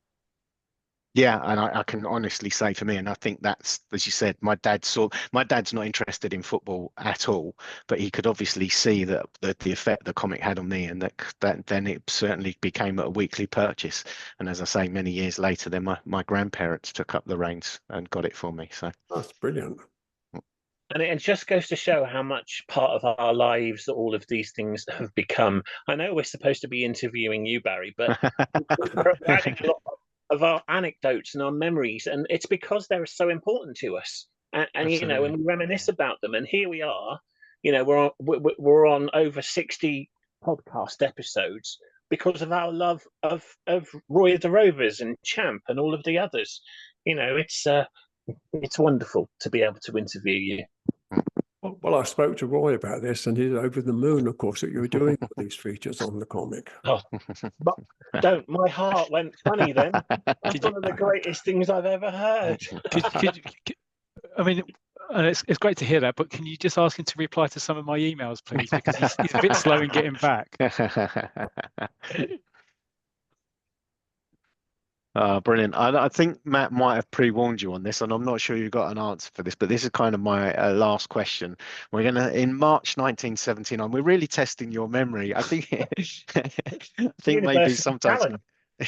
Yeah, and I can honestly say for me, and I think that's, as you said, my dad's not interested in football at all, but he could obviously see that the effect the comic had on me, and that then it certainly became a weekly purchase. And as I say, many years later, then my grandparents took up the reins and got it for me. So that's brilliant. And it just goes to show how much part of our lives that all of these things have become. I know we're supposed to be interviewing you, Barry, but we're adding a lot of our anecdotes and our memories, and it's because they're so important to us. And you know, and we reminisce about them. And here we are, you know, we're on over 60 podcast episodes because of our love of Roy the Rovers and Champ and all of the others. You know, it's wonderful to be able to interview you. Well, I spoke to Roy about this, and he's over the moon, of course, that you were doing these features on the comic. Oh, but my heart went funny then. That's one of the greatest things I've ever heard. I mean, and it's great to hear that, but can you just ask him to reply to some of my emails, please? Because he's a bit slow in getting back. Brilliant. I think Matt might have pre-warned you on this, and I'm not sure you got an answer for this, but this is kind of my last question. We're in March 1979, we're really testing your memory. I think maybe sometimes.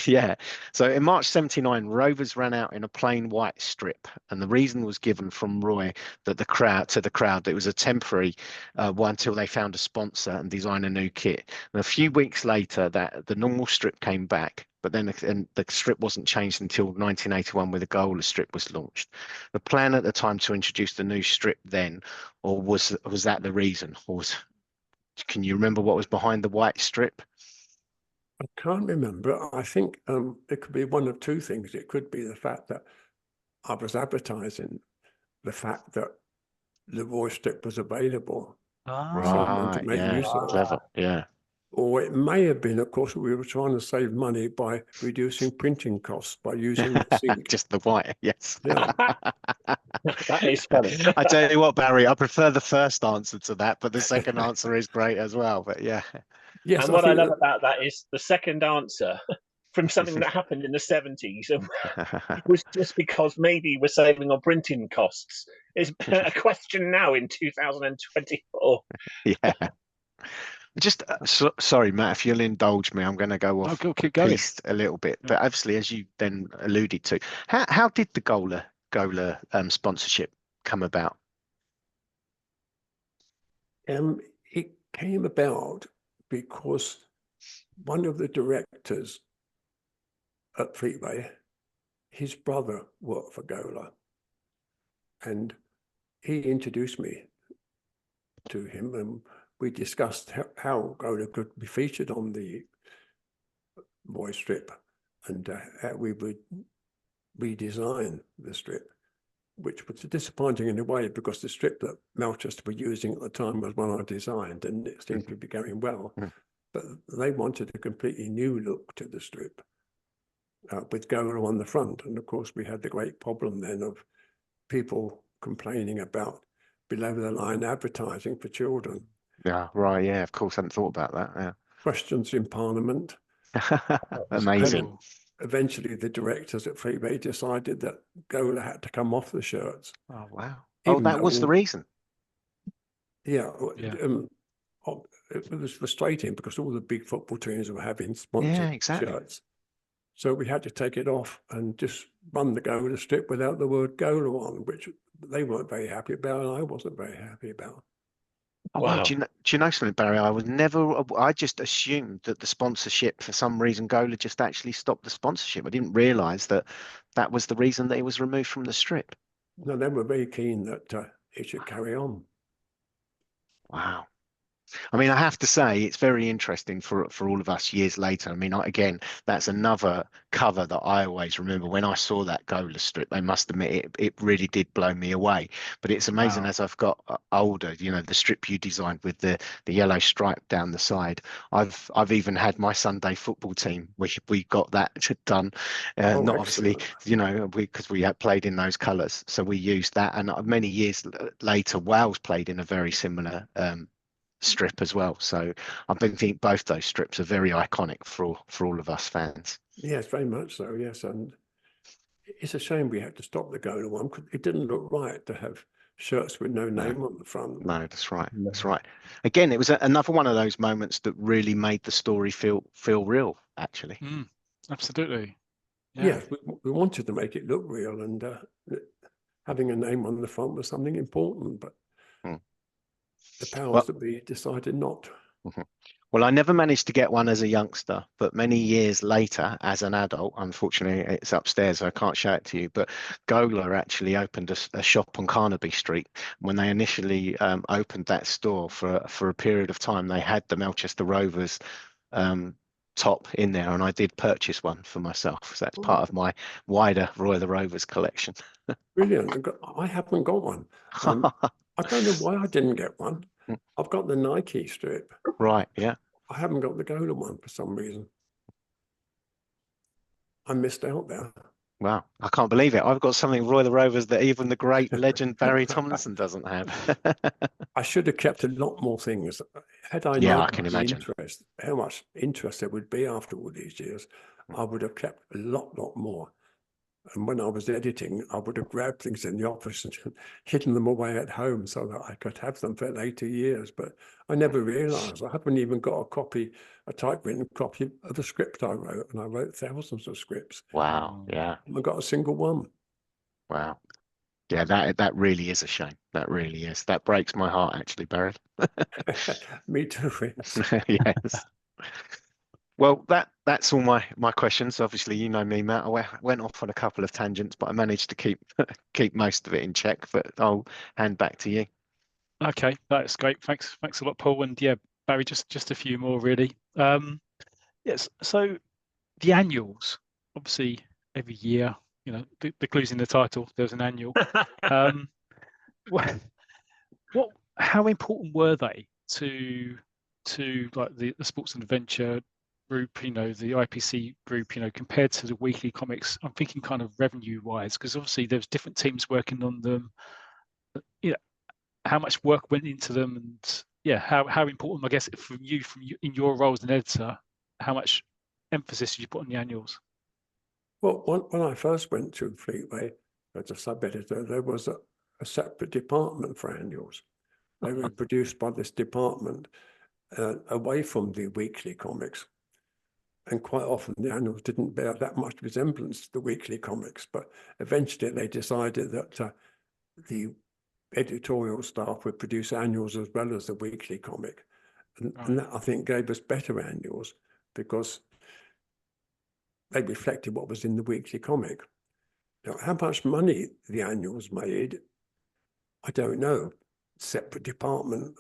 Yeah. So in March 79, Rovers ran out in a plain white strip, and the reason was given from Roy that the crowd it was a temporary one until they found a sponsor and design a new kit. And a few weeks later, that the normal strip came back, but then the strip wasn't changed until 1981, where the goalie strip was launched. The plan at the time to introduce the new strip then, or was that the reason? Or can you remember what was behind the white strip? I can't remember. I think it could be one of two things. It could be the fact that I was advertising the fact that the Roy strip was available. Right, yeah. Or it may have been, of course, we were trying to save money by reducing printing costs by using the ink. Just the white, yes. Yeah. That is funny. I tell you what, Barry, I prefer the first answer to that, but the second answer is great as well. But yeah. Yes, and what I love about that is the second answer from something that happened in the 70s was just because maybe we're saving on printing costs. Is a question now in 2024. Yeah. Just sorry, Matt, if you'll indulge me, I'm going to go off go, keep going. piste a little bit. But obviously, as you then alluded to, how did the Gola sponsorship come about? It came about because one of the directors at Fleetway, his brother worked for Gola, and he introduced me to him, and we discussed how Gola could be featured on the boy strip, and how we would redesign the strip, which was disappointing in a way because the strip that Melchester were using at the time was one I designed, and it seemed to be going well. But they wanted a completely new look to the strip with Gola on the front. And of course, we had the great problem then of people complaining about below-the-line advertising for children. Yeah, right. Yeah, of course, I hadn't thought about that. Yeah. Questions in Parliament. Amazing. And eventually, the directors at Fleetway decided that Gola had to come off the shirts. Oh, wow. Oh, that was the reason. Yeah. It was frustrating because all the big football teams were having sponsored shirts. So we had to take it off and just run the Gola strip without the word Gola on, which they weren't very happy about, and I wasn't very happy about. Wow. Do you know something, Barry? I just assumed that the sponsorship, for some reason, Gola just actually stopped the sponsorship. I didn't realise that was the reason that it was removed from the strip. No, they were very keen that it should carry on. Wow. I mean, I have to say, it's very interesting for all of us years later. I mean, again, that's another cover that I always remember when I saw that Gola strip. I must admit, it really did blow me away. But it's amazing as I've got older, you know, the strip you designed with the yellow stripe down the side. I've even had my Sunday football team. We got that done. Not obviously, you know, because we had played in those colours, so we used that. And many years later, Wales played in a very similar strip as well. So I think both those strips are very iconic for all of us fans. Yes, very much so. Yes, and it's a shame we had to stop the Gola one because it didn't look right to have shirts with no name on the front. No, that's right. That's right. Again, it was another one of those moments that really made the story feel real. Actually, absolutely. Yes, we wanted to make it look real, and having a name on the front was something important, but the powers that be decided not. Well, I never managed to get one as a youngster, but many years later, as an adult, unfortunately, it's upstairs, so I can't show it to you. But Gola actually opened a shop on Carnaby Street. When they initially opened that store for a period of time, they had the Melchester Rovers top in there, and I did purchase one for myself. So that's part of my wider Roy of the Rovers collection. Brilliant. I haven't got one. I don't know why I didn't get one. I've got the Nike strip. Right, yeah. I haven't got the Gola one for some reason. I missed out there. Wow, I can't believe it. I've got something Roy of the Rovers that even the great legend Barrie Tomlinson doesn't have. I should have kept a lot more things. Had I known I can imagine how much interest there would be after all these years, I would have kept a lot more. And when I was editing, I would have grabbed things in the office and hidden them away at home so that I could have them for later years. But I never realised. I haven't even got a typewritten copy of the script I wrote, and I wrote thousands of scripts. Wow, yeah. I got a single one. Wow. Yeah, that really is a shame. That really is. That breaks my heart, actually, Barry. Me too. Yes. Well, that's all my questions. Obviously, you know me, Matt. I went off on a couple of tangents, but I managed to keep most of it in check. But I'll hand back to you. Okay, that's great. Thanks a lot, Paul. And yeah, Barry, just a few more really. Yes. So the annuals, obviously, every year, you know, the clue's in the title. There's an annual. How important were they to like the sports and adventure group, you know, the IPC group, you know, compared to the weekly comics? I'm thinking kind of revenue wise, because obviously there's different teams working on them. You know, how much work went into them, and yeah, how important, I guess, from you in your role as an editor, how much emphasis did you put on the annuals? Well, when I first went to Fleetway as a sub-editor, there was a separate department for annuals. They were produced by this department, away from the weekly comics. And quite often the annuals didn't bear that much resemblance to the weekly comics, but eventually they decided that the editorial staff would produce annuals as well as the weekly comic. And that, I think, gave us better annuals because they reflected what was in the weekly comic. Now, how much money the annuals made, I don't know. Separate department.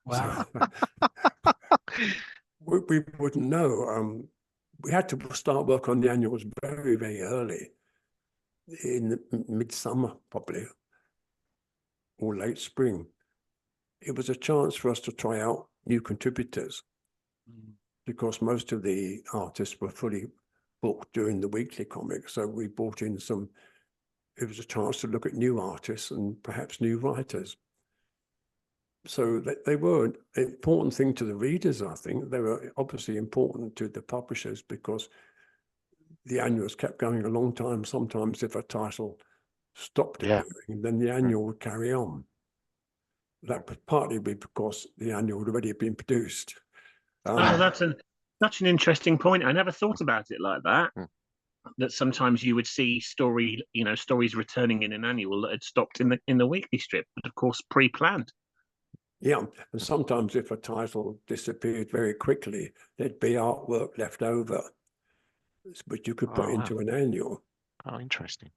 Wow. We wouldn't know. We had to start work on the annuals very, very early, in the midsummer probably, or late spring. It was a chance for us to try out new contributors because most of the artists were fully booked during the weekly comic. So we brought in some, it was a chance to look at new artists and perhaps new writers. So they were an important thing to the readers, I think. They were obviously important to the publishers because the annuals kept going a long time. Sometimes if a title stopped appearing, then the annual would carry on. That would partly be because the annual had already been produced. That's such an interesting point. I never thought about it like that. That sometimes you would see stories returning in an annual that had stopped in the weekly strip, but of course pre-planned. Yeah, and sometimes if a title disappeared very quickly, there'd be artwork left over, which you could put into an annual. Oh, interesting.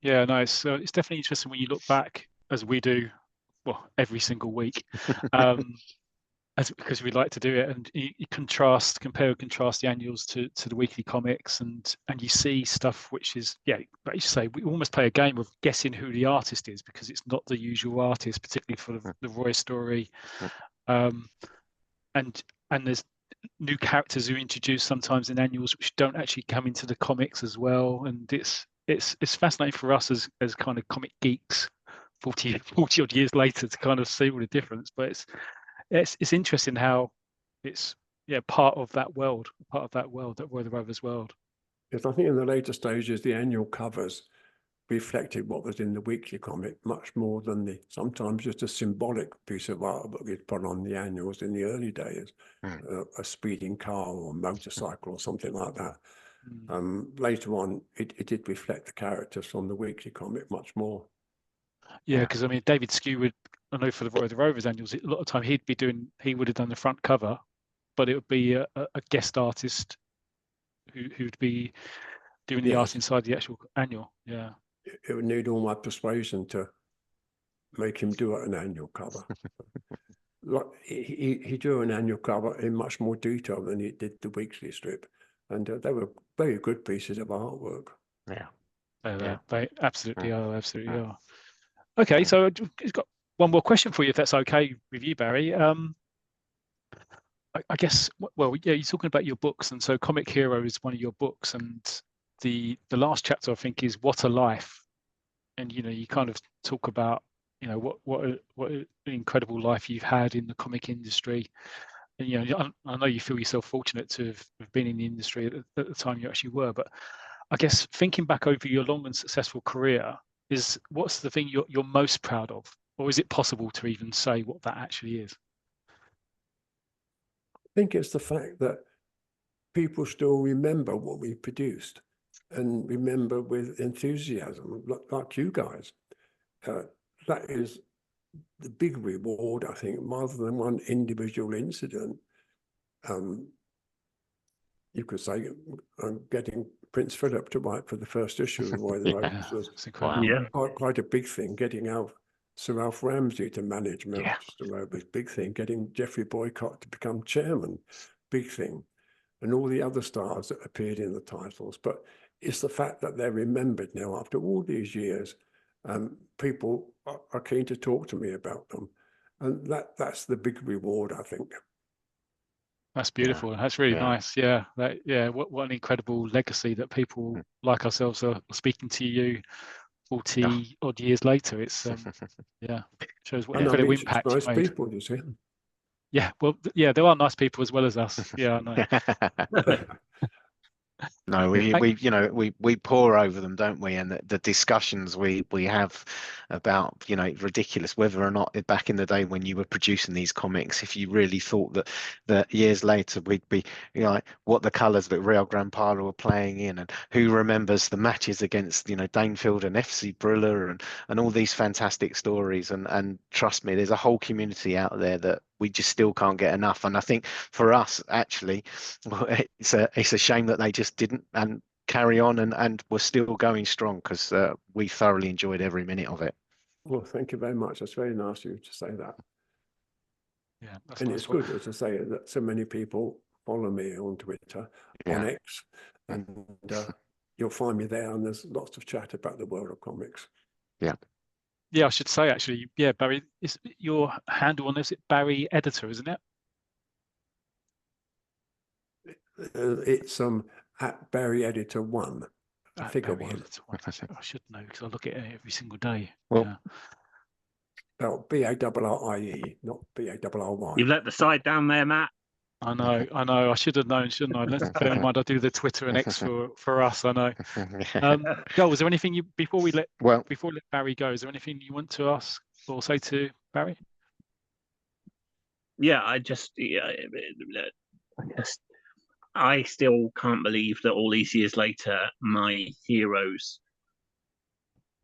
Yeah, no, it's definitely interesting when you look back, as we do, well, every single week, because we like to do it, and you compare and contrast the annuals to the weekly comics, and you see stuff which is, like you say, we almost play a game of guessing who the artist is because it's not the usual artist, particularly for the Roy story, and there's new characters who are introduced sometimes in annuals which don't actually come into the comics as well, and it's fascinating for us as kind of comic geeks 40 odd years later to kind of see all the difference, but it's interesting how it's part of that world, that Roy the Rovers world. Yes, I think in the later stages the annual covers reflected what was in the weekly comic much more than sometimes just a symbolic piece of art that we'd put on the annuals in the early days, a speeding car or motorcycle or something like that. Later on, it did reflect the characters from the weekly comic much more. Yeah, because I mean, David Skew would, I know for the Roy the Rovers annuals, a lot of time he would have done the front cover, but it would be a guest artist who'd be doing the art inside the actual annual. Yeah. It would need all my persuasion to make him do an annual cover. Like he drew an annual cover in much more detail than he did the weekly strip, and they were very good pieces of artwork. They absolutely are. Okay, so I've got one more question for you, if that's okay with you, Barrie. I guess, well, you're talking about your books, and so Comic Hero is one of your books, and the last chapter I think is What a Life, and you kind of talk about what an incredible life you've had in the comic industry, and I know you feel yourself fortunate to have been in the industry at the time you actually were, but I guess thinking back over your long and successful career, what's the thing you're most proud of, or is it possible to even say what that actually is? I think it's the fact that people still remember what we produced and remember with enthusiasm, like you guys. That is the big reward, I think, rather than one individual incident. You could say getting Prince Philip to write for the first issue of Roy the Rovers was quite a big thing. Getting Sir Alf Ramsey to manage Manchester Rovers, big thing. Getting Geoffrey Boycott to become chairman, big thing. And all the other stars that appeared in the titles. But it's the fact that they're remembered now after all these years. People are keen to talk to me about them. And that's the big reward, I think. That's beautiful. That's really nice. Yeah. What an incredible legacy that people like ourselves are speaking to you 40 odd years later. It's shows what incredible impact nice you made. People, you see. Yeah, well, there are nice people as well as us. Yeah, I know. No, we pore over them, don't we? And the discussions we have about, ridiculous, whether or not back in the day when you were producing these comics, if you really thought that years later we'd be, like, what the colours that Real Gran Parla were playing in, and who remembers the matches against, Danefield and FC Brilla and all these fantastic stories. And trust me, there's a whole community out there that we just still can't get enough. And I think for us, actually, it's a shame that they just didn't and carry on and were still going strong, because we thoroughly enjoyed every minute of it. Well, thank you very much. That's very nice of you to say that. Yeah, that's And nice. it's good, as I say, that so many people follow me on Twitter, on X, and you'll find me there, and there's lots of chat about the world of comics. Yeah, I should say, actually, yeah, Barrie, is your handle on this, Barrie Editor, isn't it? It's at Barrie Editor 1. Figure Barrie 1. Editor 1. I should know, because I look at it every single day. Well, Spelled BARRIE, not BARRY. You've let the side down there, Matt. I know. I should have known, shouldn't I? Let's bear in mind I do the Twitter and X for us. I know. Joel, was there anything before we let Barrie go? Is there anything you want to ask or say to Barrie? Yeah, I still can't believe that all these years later, my heroes,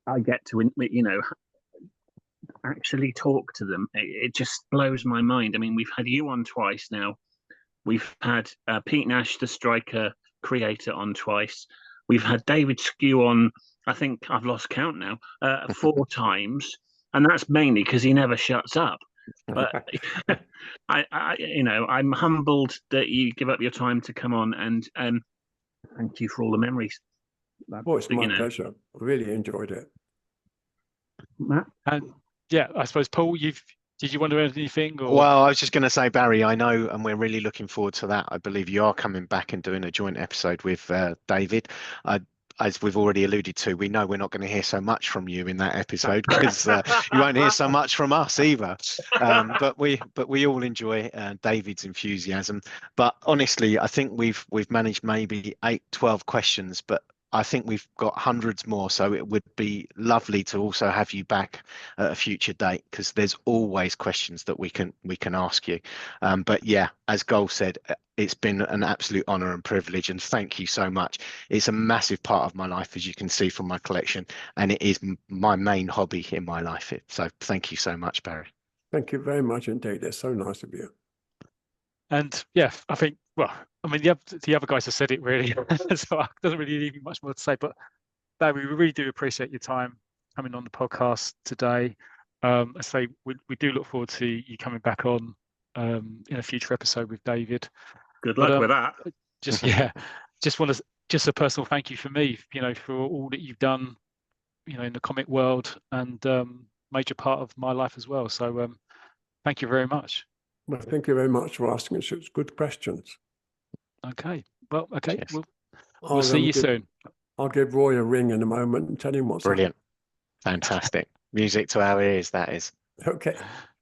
I get to, actually talk to them. It just blows my mind. I mean, we've had you on twice now. We've had Pete Nash, the striker creator, on twice. We've had David Skew on, I think I've lost count now, 4 times. And that's mainly because he never shuts up. But I'm humbled that you give up your time to come on, and thank you for all the memories. Oh, it's my pleasure. I really enjoyed it. Matt? And yeah, I suppose, Paul, did you want to add anything? Or? Well, I was just going to say, Barrie, I know, and we're really looking forward to that. I believe you are coming back and doing a joint episode with David. As we've already alluded to, we know we're not going to hear so much from you in that episode, because you won't hear so much from us either. But we all enjoy David's enthusiasm. But honestly, I think we've managed maybe 8-12 questions, but I think we've got hundreds more, so it would be lovely to also have you back at a future date, because there's always questions that we can ask you. But yeah, as Goal said, it's been an absolute honor and privilege, and thank you so much. It's a massive part of my life, as you can see from my collection, and it is my main hobby in my life. So thank you so much, Barrie. Thank you very much indeed. It's so nice of you. And yeah, I think, well, I mean, the other guys have said it really, so it doesn't really leave me much more to say. But Barrie, we really do appreciate your time coming on the podcast today. I say we do look forward to you coming back on in a future episode with David. Good luck with that. Just a personal thank you for me, for all that you've done, in the comic world, and major part of my life as well. So thank you very much. Well, thank you very much for asking us such good questions. Okay. Well, okay. Yes. We'll see you soon. I'll give Roy a ring in a moment and tell him what's brilliant. Fantastic. Music to our ears, that is. Okay.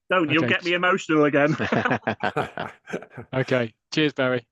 Don't, you'll get me emotional again. Okay. Cheers, Barrie.